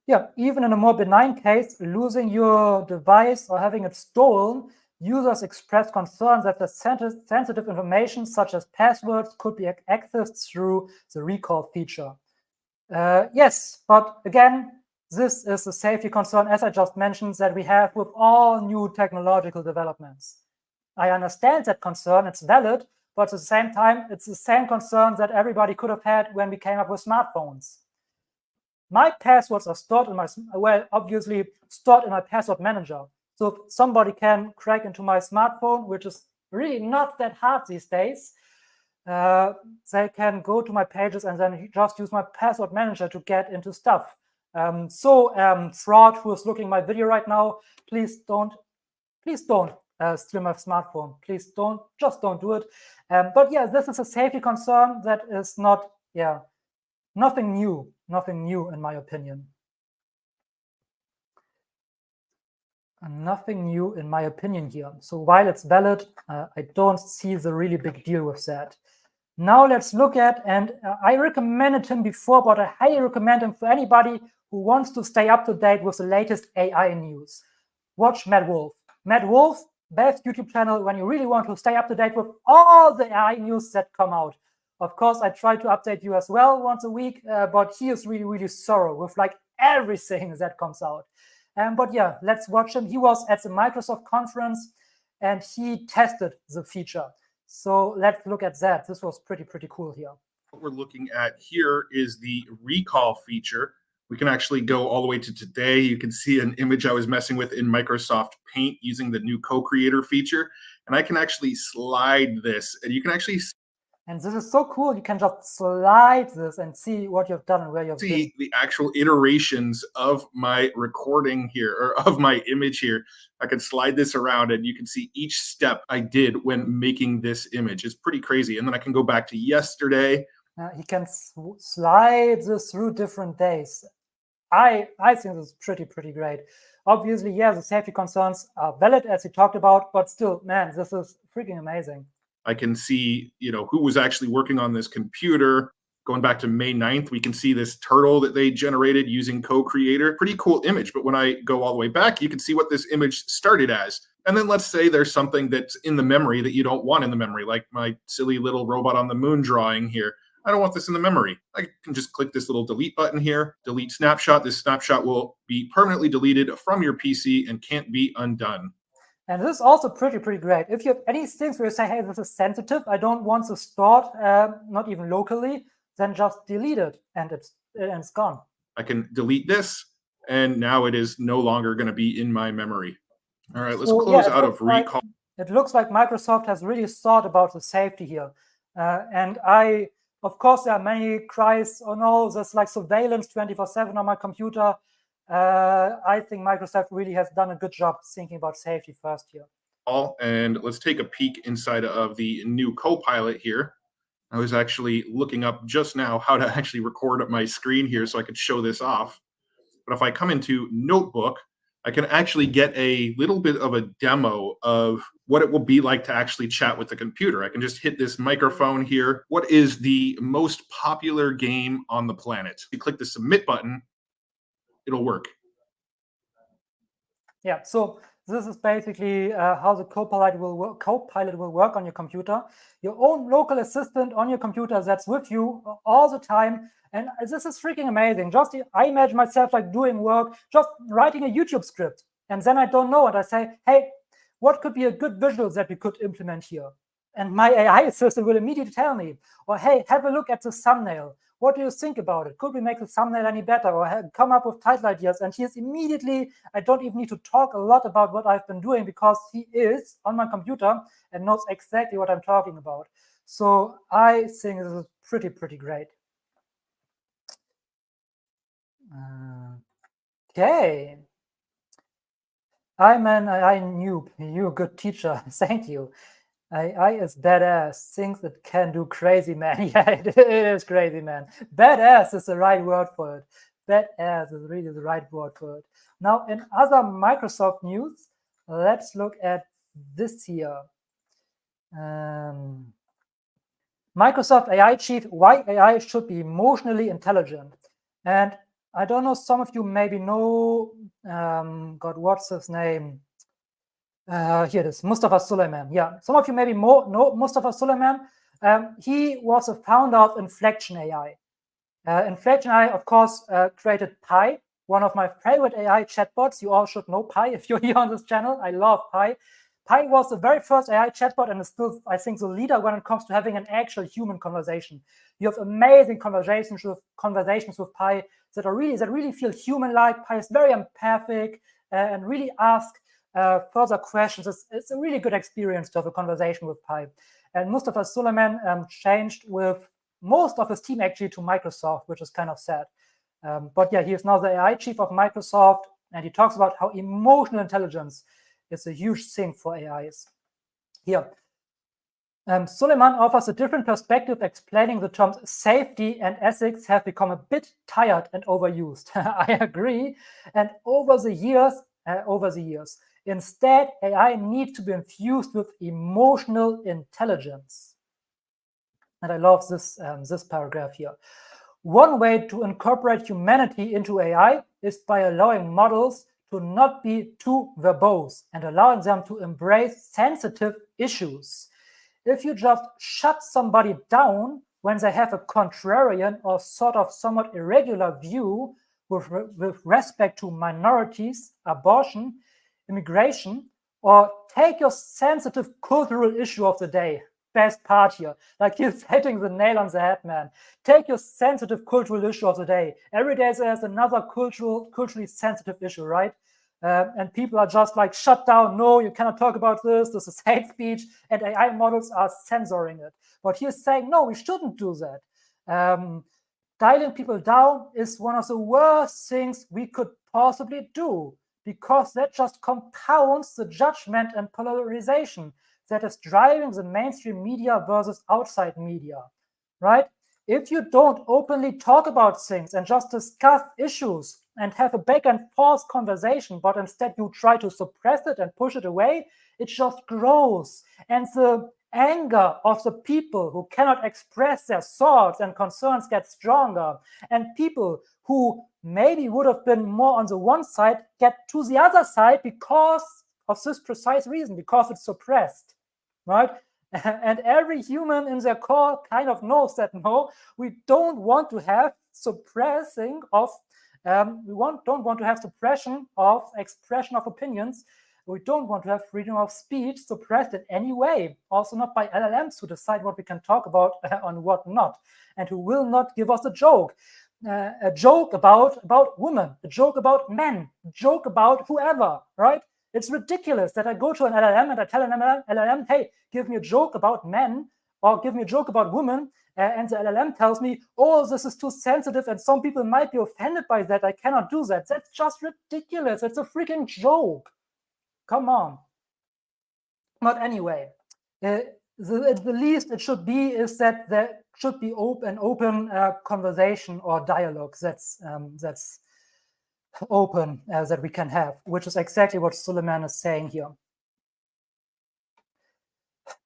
Yeah, even in a more benign case, losing your device or having it stolen, users express concerns that the sensitive information, such as passwords, could be accessed through the recall feature. Yes, but again, this is a safety concern, as I just mentioned, that we have with all new technological developments. I understand that concern, it's valid, but at the same time, it's the same concern that everybody could have had when we came up with smartphones. My passwords are stored in obviously stored in my password manager. So if somebody can crack into my smartphone, which is really not that hard these days, they can go to my pages and then just use my password manager to get into stuff. Fraud who is looking at my video right now, please don't steal my smartphone. Please just don't do it. But yeah, this is a safety concern that is not, nothing new in my opinion. Nothing new in my opinion here. So while it's valid, I don't see the really big deal with that. Now let's look at, and I recommended him before, but I highly recommend him for anybody who wants to stay up to date with the latest AI news. Watch Matt Wolf. Matt Wolf, best YouTube channel when you really want to stay up to date with all the AI news that come out. Of course, I try to update you as well once a week, but he is really, really thorough with like everything that comes out. But yeah, let's watch him. He was at the Microsoft conference and he tested the feature. So let's look at that. This was pretty cool here. What we're looking at here is the recall feature. We can actually go all the way to today. You can see an image I was messing with in Microsoft Paint using the new co-creator feature. And I can actually slide this and you can actually and this is so cool. You can just slide this and see what you've done and where you've been. The actual iterations of my recording here, or of my image here. I can slide this around and you can see each step I did when making this image. It's pretty crazy. And then I can go back to yesterday. He can slide this through different days. I think this is pretty great. Obviously, yeah, the safety concerns are valid as we talked about, but still, man, this is freaking amazing. I can see, who was actually working on this computer. Going back to May 9th, we can see this turtle that they generated using co-creator. Pretty cool image. But when I go all the way back, you can see what this image started as. And then let's say there's something that's in the memory that you don't want in the memory, like my silly little robot on the moon drawing here. I don't want this in the memory. I can just click this little delete button here, delete snapshot. This snapshot will be permanently deleted from your PC and can't be undone. And this is also pretty great. If you have any things where you say, hey, this is sensitive, I don't want to store it, not even locally, then just delete it and it's gone. I can delete this, and now it is no longer going to be in my memory. All right, let's close out of recall. It looks like Microsoft has really thought about the safety here. And of course, there are many cries, oh no, there's like surveillance 24/7 on my computer. I think Microsoft really has done a good job thinking about safety first here. And let's take a peek inside of the new Copilot here. I was actually looking up just now how to actually record up my screen here so I could show this off. But if I come into Notebook, I can actually get a little bit of a demo of what it will be like to actually chat with the computer. I can just hit this microphone here. What is the most popular game on the planet? You click the submit button, it'll work. Yeah, so this is basically how the Copilot will work on your computer. Your own local assistant on your computer that's with you all the time. And this is freaking amazing. Just I imagine myself like doing work, just writing a YouTube script. And then I don't know. And I say, hey, what could be a good visual that we could implement here? And my AI assistant will immediately tell me, or hey, have a look at the thumbnail. What do you think about it? Could we make the thumbnail any better, or come up with title ideas? And he is immediately, I don't even need to talk a lot about what I've been doing because he is on my computer and knows exactly what I'm talking about. So I think this is pretty great. Okay. I'm an AI noob. You're a good teacher. Thank you. AI is badass. Things it can do crazy, man. Yeah, it is crazy, man. Badass is the right word for it. Badass is really the right word for it. Now, in other Microsoft news, let's look at this here. Microsoft AI chief, why AI should be emotionally intelligent. And I don't know, some of you maybe know, God, what's his name? Here it is, Mustafa Suleyman. Yeah, some of you maybe know Mustafa Suleyman. He was a founder of Inflection AI. Inflection AI, of course, created Pi, one of my favorite AI chatbots. You all should know Pi if you're here on this channel. I love Pi. Pi was the very first AI chatbot and is still, I think, the leader when it comes to having an actual human conversation. You have amazing conversations with Pi that really feel human-like. Pi is very empathic and really ask further questions. It's a really good experience to have a conversation with Pi. And Mustafa Suleyman changed with most of his team actually to Microsoft, which is kind of sad. But yeah, he is now the AI chief of Microsoft, and he talks about how emotional intelligence is a huge thing for AIs. Here, Suleyman offers a different perspective, explaining the terms safety and ethics have become a bit tired and overused. I agree. And over the years, instead, AI needs to be infused with emotional intelligence. And I love this paragraph here. One way to incorporate humanity into AI is by allowing models to not be too verbose and allowing them to embrace sensitive issues. If you just shut somebody down when they have a contrarian or sort of somewhat irregular view with respect to minorities, abortion, immigration, or take your sensitive cultural issue of the day, best part here, like he's hitting the nail on the head, man. Take your sensitive cultural issue of the day. Every day there's another culturally sensitive issue, right? And people are just like, shut down, no, you cannot talk about this is hate speech, and AI models are censoring it. But he's saying, no, we shouldn't do that. Dialing people down is one of the worst things we could possibly do, because that just compounds the judgment and polarization that is driving the mainstream media versus outside media, right? If you don't openly talk about things and just discuss issues and have a back and forth conversation, but instead you try to suppress it and push it away, it just grows. And the anger of the people who cannot express their thoughts and concerns gets stronger. And people who maybe would have been more on the one side get to the other side because of this precise reason, because it's suppressed, right? And every human in their core kind of knows that, no, we don't want to have suppressing of, don't want to have suppression of expression of opinions. We don't want to have freedom of speech suppressed in any way, also not by LLMs who decide what we can talk about and what not, and who will not give us a joke about women, a joke about men, a joke about whoever, right? It's ridiculous that I go to an LLM and I tell an LLM, hey, give me a joke about men or give me a joke about women, and the LLM tells me, oh, this is too sensitive and some people might be offended by that. I cannot do that. That's just ridiculous. It's a freaking joke. Come on. But anyway, the least it should be is that there should be open conversation or dialogue that's open that we can have, which is exactly what Suleiman is saying here.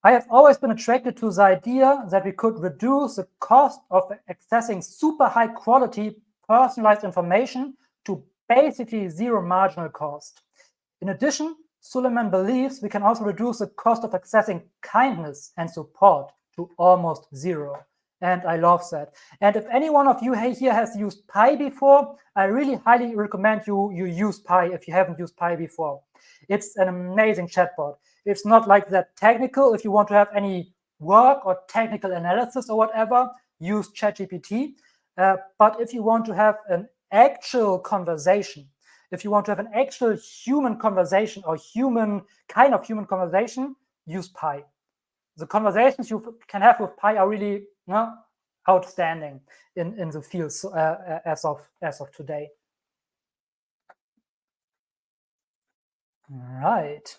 I have always been attracted to the idea that we could reduce the cost of accessing super high quality personalized information to basically zero marginal cost. In addition, Suleiman believes we can also reduce the cost of accessing kindness and support to almost zero. And I love that. And if any one of you here has used Pi before, I really highly recommend you use Pi if you haven't used Pi before. It's an amazing chatbot. It's not like that technical. If you want to have any work or technical analysis or whatever, use ChatGPT. But if you want to have an actual conversation, if you want to have an actual human conversation or human conversation, use Pi. The conversations you can have with Pi are really outstanding in the field as of today. All right.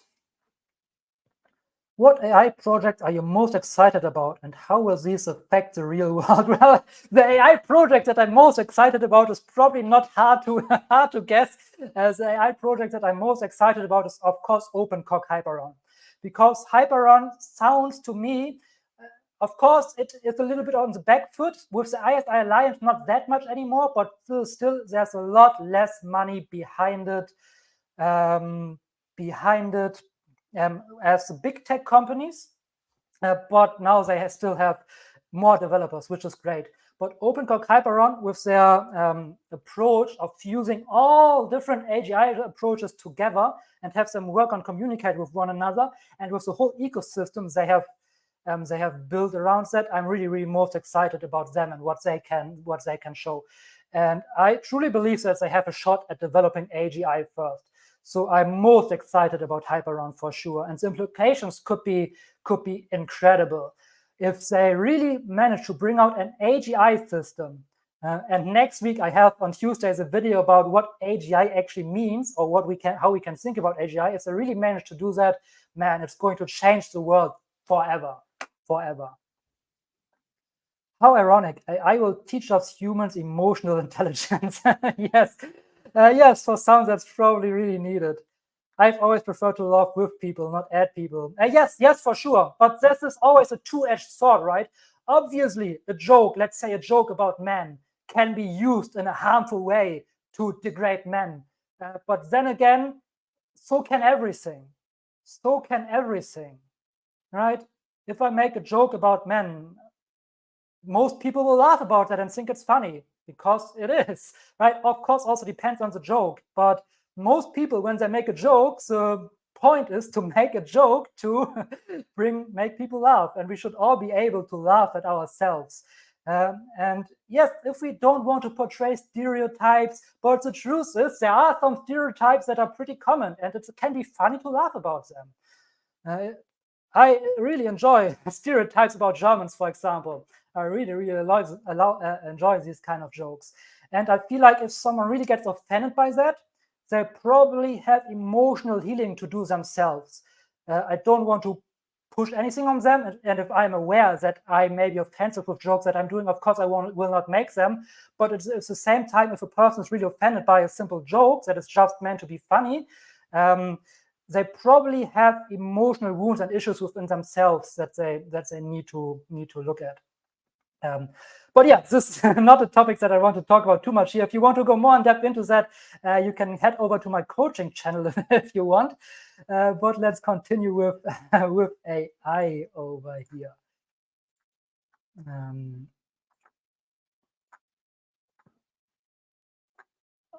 What AI projects are you most excited about, and how will these affect the real world? Well, the AI project that I'm most excited about is probably not hard to guess. As the AI project that I'm most excited about is, of course, OpenCog Hyperon, because Hyperon sounds to me, of course, it's a little bit on the back foot with the ASI Alliance, not that much anymore, but still there's a lot less money behind it. As the big tech companies, but now they still have more developers, which is great. But OpenCog Hyperon, with their approach of fusing all different AGI approaches together and have them work on communicate with one another, and with the whole ecosystem they have built around that, I'm really most excited about them and what they can show. And I truly believe that they have a shot at developing AGI first. So I'm most excited about Hyperon for sure, and the implications could be incredible if they really manage to bring out an AGI system. And next week I have on Tuesdays a video about what AGI actually means, or how we can think about AGI. If they really manage to do that, man, it's going to change the world forever. How ironic! I will teach us humans emotional intelligence. Yes. Yes, for some that's probably really needed. I've always preferred to laugh with people, not at people. Yes, for sure. But this is always a two-edged sword, right? Obviously, a joke, let's say a joke about men, can be used in a harmful way to degrade men. But then again, so can everything. So can everything, right? If I make a joke about men, most people will laugh about that and think it's funny, because it is, right? Of course, also depends on the joke, but most people, when they make a joke, the point is to make a joke to make people laugh, and we should all be able to laugh at ourselves. And yes, if we don't want to portray stereotypes, but the truth is there are some stereotypes that are pretty common, and it can be funny to laugh about them. I really enjoy stereotypes about Germans, for example. I really enjoy these kind of jokes. And I feel like if someone really gets offended by that, they probably have emotional healing to do themselves. I don't want to push anything on them. And if I'm aware that I may be offensive with jokes that I'm doing, of course I will not make them. But it's the same time, if a person is really offended by a simple joke that is just meant to be funny, they probably have emotional wounds and issues within themselves that they need to look at. But yeah, this is not a topic that I want to talk about too much here. If you want to go more in depth into that, you can head over to my coaching channel if you want. But let's continue with with AI over here.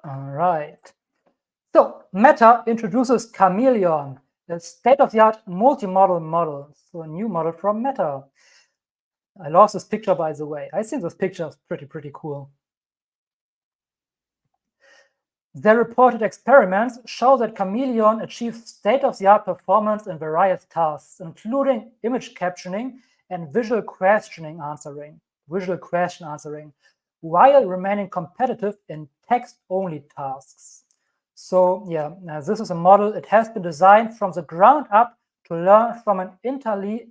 All right. So Meta introduces Chameleon, a state-of-the-art multi-model model. So a new model from Meta. I lost this picture, by the way. I think this picture is pretty cool. Their reported experiments show that Chameleon achieves state-of-the-art performance in various tasks, including image captioning and visual question answering, while remaining competitive in text-only tasks. So yeah, this is a model. It has been designed from the ground up to learn from an interleaved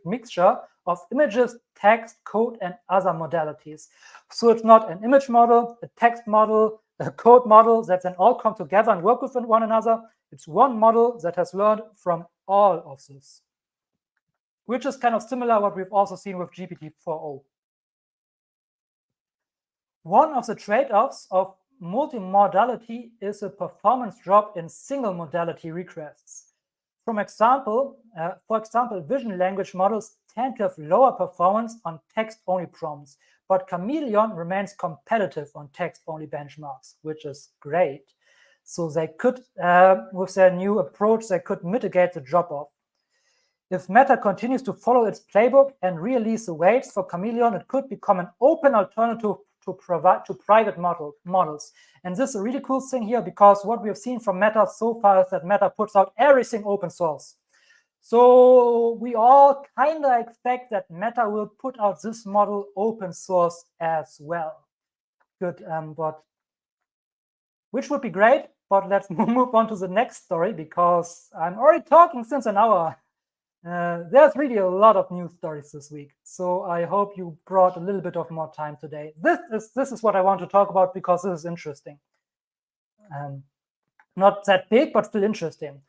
mixture of images, text, code, and other modalities. So it's not an image model, a text model, a code model that then all come together and work with one another. It's one model that has learned from all of this, which is kind of similar to what we've also seen with GPT-4o. One of the trade-offs of multimodality is a performance drop in single modality requests. For example, vision language models tend to have lower performance on text-only prompts, but Chameleon remains competitive on text-only benchmarks, which is great. So they could, with their new approach, they could mitigate the drop-off. If Meta continues to follow its playbook and release the weights for Chameleon, it could become an open alternative to private models. And this is a really cool thing here, because what we have seen from Meta so far is that Meta puts out everything open source. So we all kind of expect that Meta will put out this model open source as well. Good, but which would be great. But let's move on to the next story, because I'm already talking since an hour. There's really a lot of news stories this week, so I hope you brought a little bit of more time today. This is what I want to talk about, because this is interesting. Not that big, but still interesting.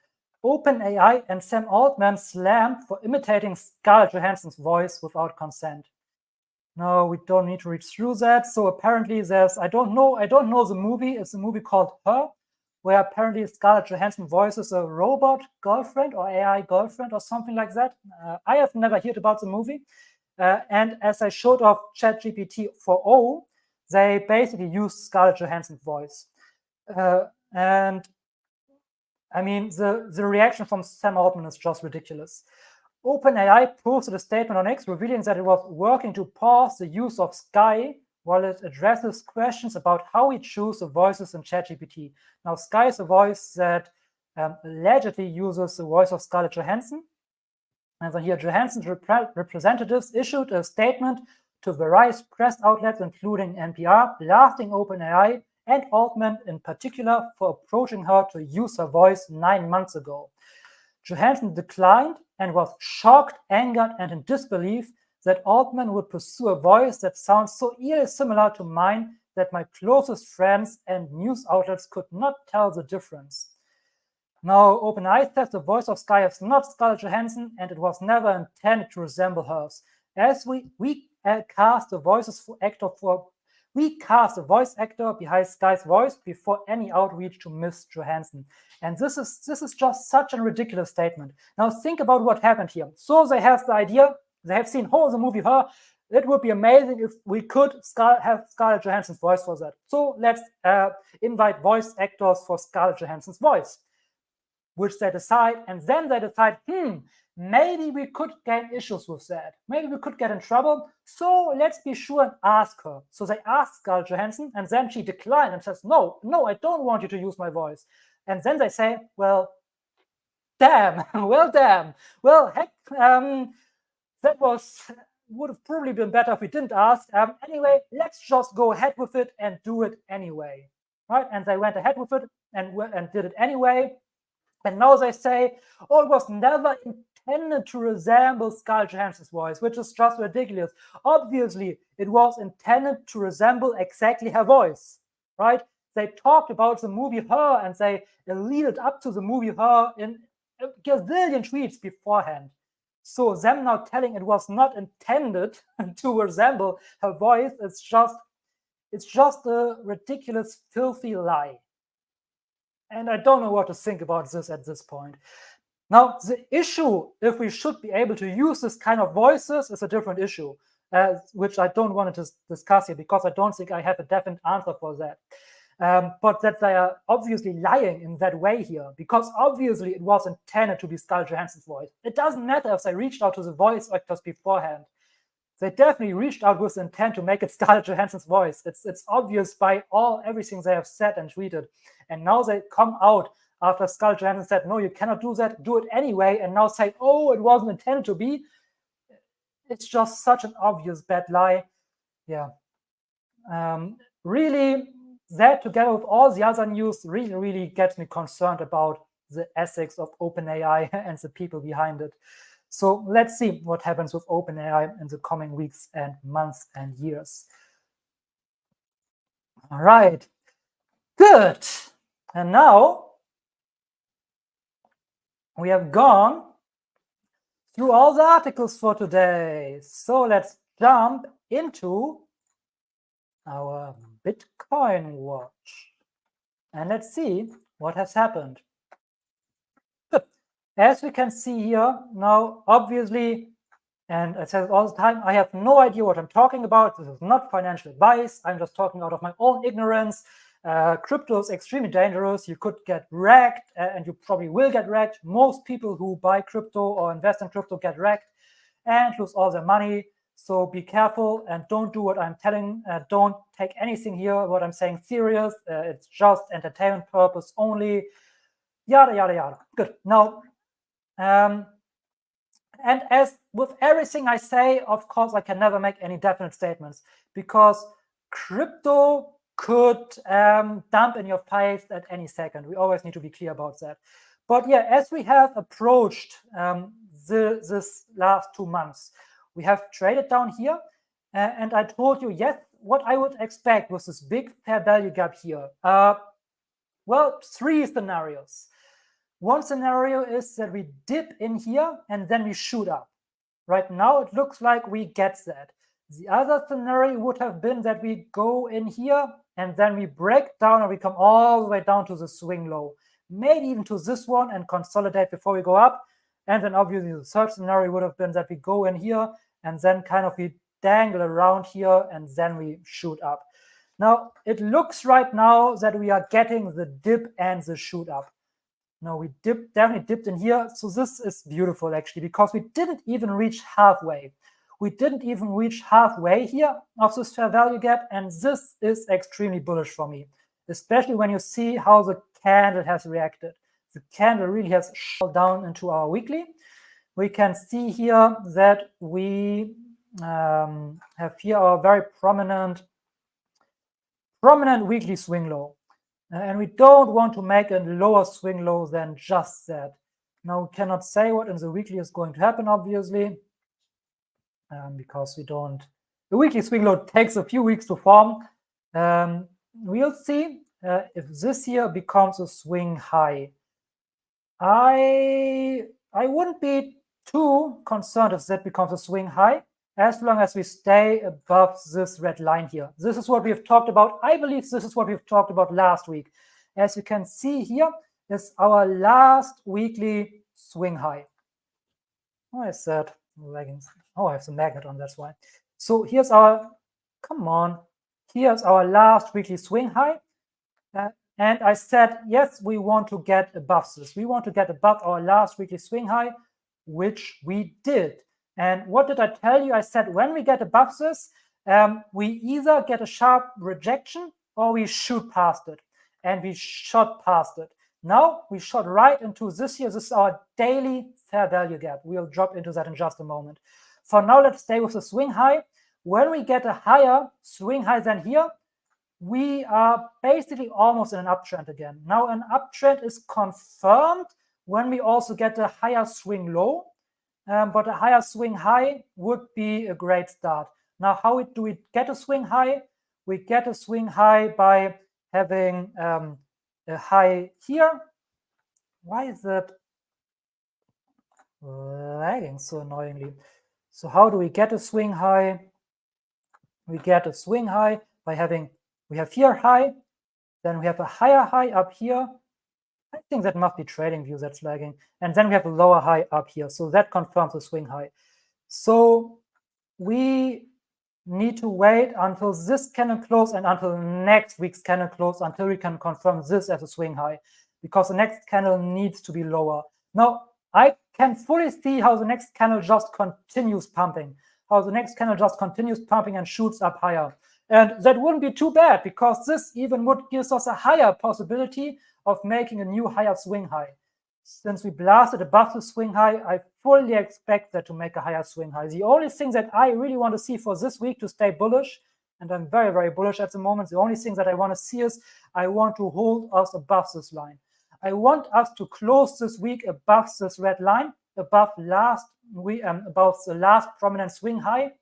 OpenAI and Sam Altman slammed for imitating Scarlett Johansson's voice without consent. No, we don't need to read through that. So apparently there's, I don't know the movie. It's a movie called Her, where apparently Scarlett Johansson voices a robot girlfriend or AI girlfriend or something like that. I have never heard about the movie. And as I showed off ChatGPT 4o, they basically used Scarlett Johansson's voice. And I mean, the reaction from Sam Altman is just ridiculous. OpenAI posted a statement on X revealing that it was working to pause the use of Sky while it addresses questions about how we choose the voices in ChatGPT. Now, Sky is a voice that allegedly uses the voice of Scarlett Johansson. And so here, Johansson's representatives issued a statement to various press outlets, including NPR, blasting OpenAI and Altman in particular for approaching her to use her voice 9 months ago. Johansson declined and was shocked, angered, and in disbelief that Altman would pursue a voice that sounds so eerily similar to mine that my closest friends and news outlets could not tell the difference. Now, OpenAI says the voice of Sky is not Scarlett Johansson, and it was never intended to resemble hers. As we cast the voice actor behind Sky's voice before any outreach to Miss Johansson. And this is just such a ridiculous statement. Now think about what happened here. So they have the idea, they have seen the movie Her. It would be amazing if we could have Scarlett Johansson's voice for that. So let's invite voice actors for Scarlett Johansson's voice, which they decide, and then they decide, maybe we could get issues with that. Maybe we could get in trouble. So let's be sure and ask her. So they ask Scarlett Johansson, and then she declined and says, no, I don't want you to use my voice. And then they say, well, damn. Well, heck, that would have probably been better if we didn't ask. Anyway, let's just go ahead with it and do it anyway, right? And they went ahead with it and did it anyway. And now they say, oh, it was never intended to resemble Scarlett Johansson's voice, which is just ridiculous. Obviously, it was intended to resemble exactly her voice, right? They talked about the movie Her, and they leaded up to the movie Her in a gazillion tweets beforehand. So them now telling it was not intended to resemble her voice, it's just a ridiculous, filthy lie. And I don't know what to think about this at this point. Now, the issue, if we should be able to use this kind of voices, is a different issue, which I don't want to discuss here because I don't think I have a definite answer for that. But that they are obviously lying in that way here, because obviously it was intended to be Scarlett Johansson's voice. It doesn't matter if they reached out to the voice actors beforehand. They definitely reached out with the intent to make it Scarlett Johansson's voice. It's obvious by everything they have said and tweeted. And now they come out after Scarlett Johansson said, no, you cannot do that, do it anyway, and now say, oh, it wasn't intended to be. It's just such an obvious bad lie. Yeah. Really, that together with all the other news really gets me concerned about the ethics of OpenAI and the people behind it. So let's see what happens with OpenAI in the coming weeks and months and years. All right, good. And now we have gone through all the articles for today. So let's jump into our Bitcoin watch. And let's see what has happened. Good. As we can see here, now obviously, and I say it all the time, I have no idea what I'm talking about. This is not financial advice. I'm just talking out of my own ignorance. Crypto is extremely dangerous. You could get wrecked, and you probably will get wrecked. Most people who buy crypto or invest in crypto get wrecked and lose all their money. So be careful and don't do what I'm telling. Don't take anything here, what I'm saying, serious. It's just entertainment purpose only. Yada, yada, yada. Good. Now, and as with everything I say, of course, I can never make any definite statements because crypto could dump in your face at any second. We always need to be clear about that. But yeah, as we have approached this last 2 months, we have traded down here. And I told you, yes, what I would expect was this big fair value gap here. Well, 3 scenarios. One scenario is that we dip in here and then we shoot up. Right now, it looks like we get that. The other scenario would have been that we go in here and then we break down and we come all the way down to the swing low, maybe even to this one and consolidate before we go up. And then obviously the third scenario would have been that we go in here and then kind of we dangle around here and then we shoot up. Now, it looks right now that we are getting the dip and the shoot up. No, we definitely dipped in here. So this is beautiful, actually, because we didn't even reach halfway. We didn't even reach halfway here of this fair value gap. And this is extremely bullish for me, especially when you see how the candle has reacted. The candle really has shot down into our weekly. We can see here that we have here our very prominent weekly swing low. And we don't want to make a lower swing low than just that. Now, we cannot say what in the weekly is going to happen, obviously, because we don't. The weekly swing low takes a few weeks to form. We'll see if this here becomes a swing high. I wouldn't be too concerned if that becomes a swing high, as long as we stay above this red line here. This is what we've talked about. I believe this is what we've talked about last week. As you can see here is our last weekly swing high. Oh, I said leggings. Oh, I have some magnet on, that's why. So here's our, come on, here's our last weekly swing high. And I said, yes, we want to get above this. We want to get above our last weekly swing high, which we did. And what did I tell you? I said, when we get above this, we either get a sharp rejection or we shoot past it. And we shot past it. Now we shot right into this here. This is our daily fair value gap. We'll drop into that in just a moment. For now, let's stay with the swing high. When we get a higher swing high than here, we are basically almost in an uptrend again. Now an uptrend is confirmed when we also get a higher swing low. But a higher swing high would be a great start. Now, how do we get a swing high? We get a swing high by having a high here. Why is that? lagging so annoyingly. So how do we get a swing high? We get a swing high by having, we have here high, then we have a higher high up here. I think that must be TradingView that's lagging. And then we have a lower high up here. So that confirms the swing high. So we need to wait until this candle close and until next week's candle close until we can confirm this as a swing high, because the next candle needs to be lower. Now, I can fully see how the next candle just continues pumping, how the next candle just continues pumping and shoots up higher. And that wouldn't be too bad, because this even would give us a higher possibility of making a new higher swing high. Since we blasted above the swing high, I fully expect that to make a higher swing high. The only thing that I really want to see for this week to stay bullish, and I'm very, very bullish at the moment, the only thing that I want to see is I want to hold us above this line. I want us to close this week above this red line, above about the last prominent swing high,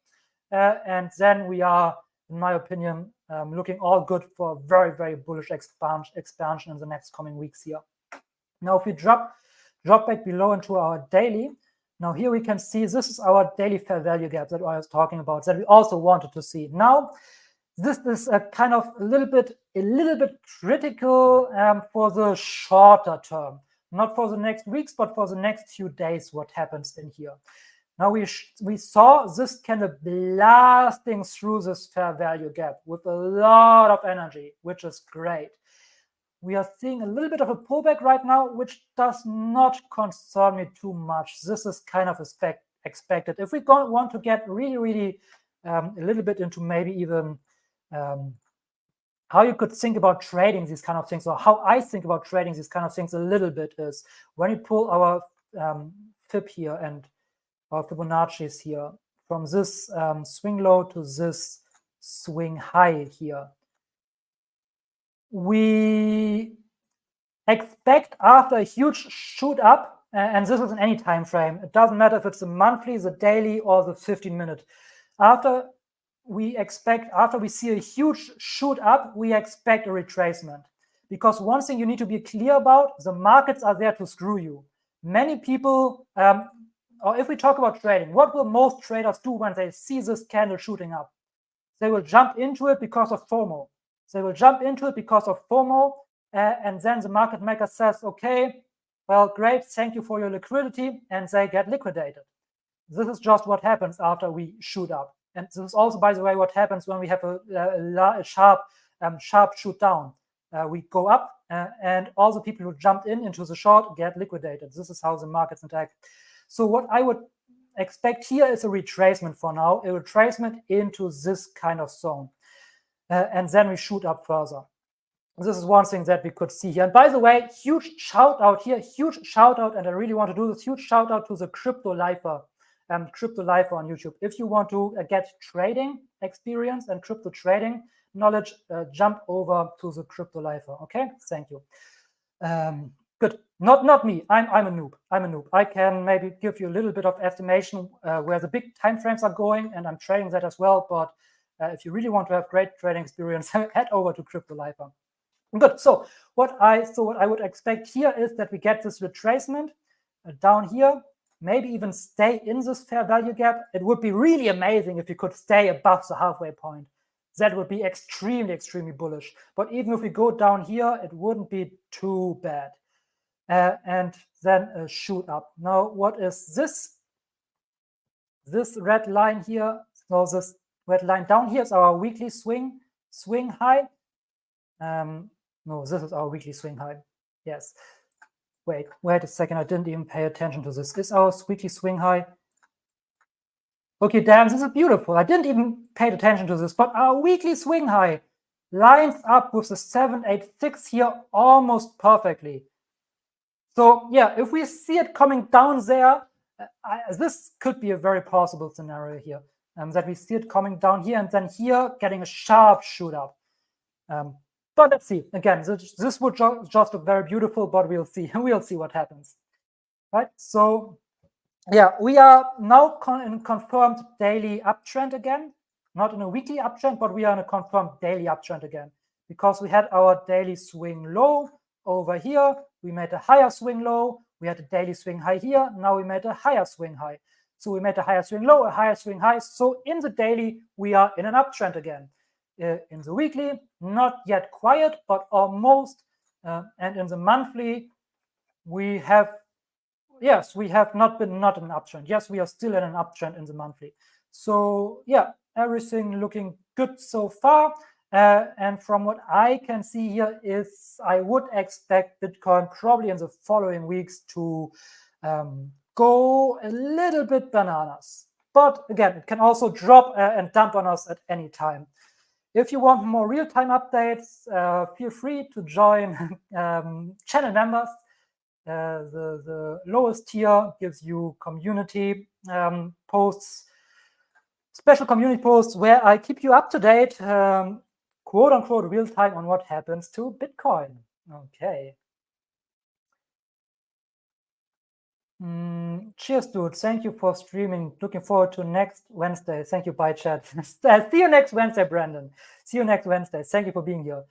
and then we are, in my opinion, looking all good for a very, very bullish expansion in the next coming weeks here. Now, if we drop back below into our daily, now here we can see this is our daily fair value gap that I was talking about, that we also wanted to see. Now, this is a kind of a little bit critical for the shorter term, not for the next weeks, but for the next few days, what happens in here. Now, we saw this kind of blasting through this fair value gap with a lot of energy, which is great. We are seeing a little bit of a pullback right now, which does not concern me too much. This is kind of expected. If we want to get really, a little bit into maybe even how you could think about trading these kind of things, or how I think about trading these kind of things a little bit, is when you pull our Fib here and our Fibonacci's here from this swing low to this swing high here. We expect after a huge shoot up, and this is in any time frame, it doesn't matter if it's the monthly, the daily, or the 15-minute. After we see a huge shoot up, we expect a retracement. Because one thing you need to be clear about, the markets are there to screw you. Many people, or if we talk about trading, what will most traders do when they see this candle shooting up? They will jump into it because of FOMO. And then the market maker says, okay, well, great, thank you for your liquidity, and they get liquidated. This is just what happens after we shoot up. And this is also, by the way, what happens when we have a sharp shoot down. We go up, and all the people who jumped into the short get liquidated. This is how the markets interact. So what I would expect here is a retracement for now, a retracement into this kind of zone. And then we shoot up further. This is one thing that we could see here. And by the way, huge shout out here, and I really want to do this, huge shout out to the Crypto Lifer on YouTube. If you want to get trading experience and crypto trading knowledge, jump over to the Crypto Lifer. Okay, thank you. Good. Not me. I'm a noob. I can maybe give you a little bit of estimation where the big time frames are going, and I'm trading that as well. But if you really want to have great trading experience, head over to Crypto Lifer. Good. So what I would expect here is that we get this retracement down here, maybe even stay in this fair value gap. It would be really amazing if we could stay above the halfway point. That would be extremely bullish. But even if we go down here, it wouldn't be too bad. And then shoot up. Now, what is this? This red line here. So this red line down here is our weekly swing high. No, this is our weekly swing high. Yes. Wait a second. I didn't even pay attention to this. Is our weekly swing high? Okay, damn, this is beautiful. I didn't even pay attention to this, but our weekly swing high lines up with the 786 here almost perfectly. So yeah, if we see it coming down there, this could be a very possible scenario here, that we see it coming down here and then here getting a sharp shoot up. But let's see. Again, this would just look very beautiful, but we'll see. We'll see what happens. Right? So yeah, we are now in confirmed daily uptrend again. Not in a weekly uptrend, but we are in a confirmed daily uptrend again. Because we had our daily swing low over here. We made a higher swing low. We had a daily swing high here. Now we made a higher swing high. So we made a higher swing low, a higher swing high. So in the daily, we are in an uptrend again. In the weekly, not yet quiet, but almost. And in the monthly, we have, yes, we have not in an uptrend. Yes, we are still in an uptrend in the monthly. So yeah, everything looking good so far. And from what I can see here is I would expect Bitcoin probably in the following weeks to go a little bit bananas. But again, it can also drop and dump on us at any time. If you want more real-time updates, feel free to join channel members. The lowest tier gives you community posts, special community posts where I keep you up to date, quote unquote, real time on what happens to Bitcoin. Okay. Cheers, dude. Thank you for streaming. Looking forward to next Wednesday. Thank you. Bye, chat. See you next Wednesday, Brandon. See you next Wednesday. Thank you for being here.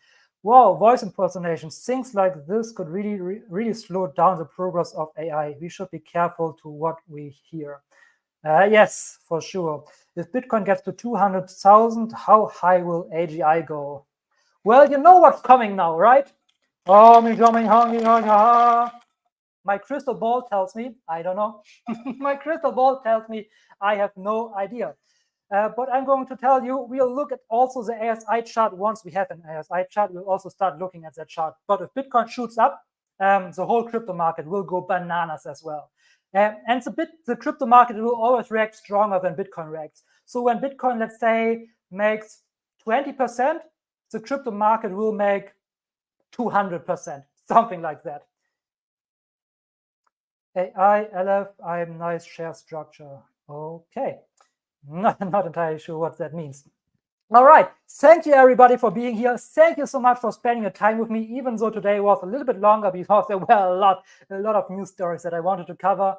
Wow, voice impersonations. Things like this could really slow down the progress of AI. We should be careful to what we hear. Yes, for sure. If Bitcoin gets to 200,000, how high will AGI go? Well, you know what's coming now, right? My crystal ball tells me, I don't know. My crystal ball tells me I have no idea. But I'm going to tell you, we'll look at also the ASI chart. Once we have an ASI chart, we'll also start looking at that chart. But if Bitcoin shoots up, the whole crypto market will go bananas as well. And the crypto market will always react stronger than Bitcoin reacts. So when Bitcoin, let's say, makes 20%, the crypto market will make 200%, something like that. AI, LF, I'm nice share structure. Okay. Not entirely sure what that means. All right. Thank you, everybody, for being here. Thank you so much for spending your time with me, even though today was a little bit longer because there were a lot of news stories that I wanted to cover.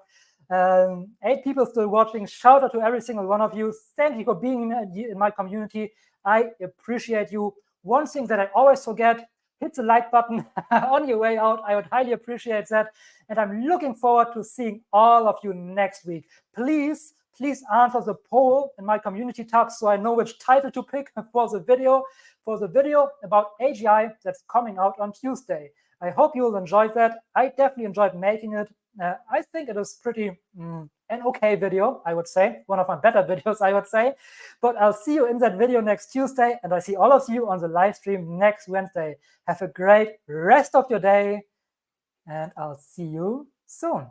8 people still watching. Shout out to every single one of you. Thank you for being in my community. I appreciate you. One thing that I always forget, hit the like button on your way out. I would highly appreciate that. And I'm looking forward to seeing all of you next week. Please answer the poll in my community tab so I know which title to pick for the video about AGI that's coming out on Tuesday. I hope you will enjoy that. I definitely enjoyed making it. I think it is pretty an okay video, I would say. One of my better videos, I would say. But I'll see you in that video next Tuesday, and I see all of you on the live stream next Wednesday. Have a great rest of your day, and I'll see you soon.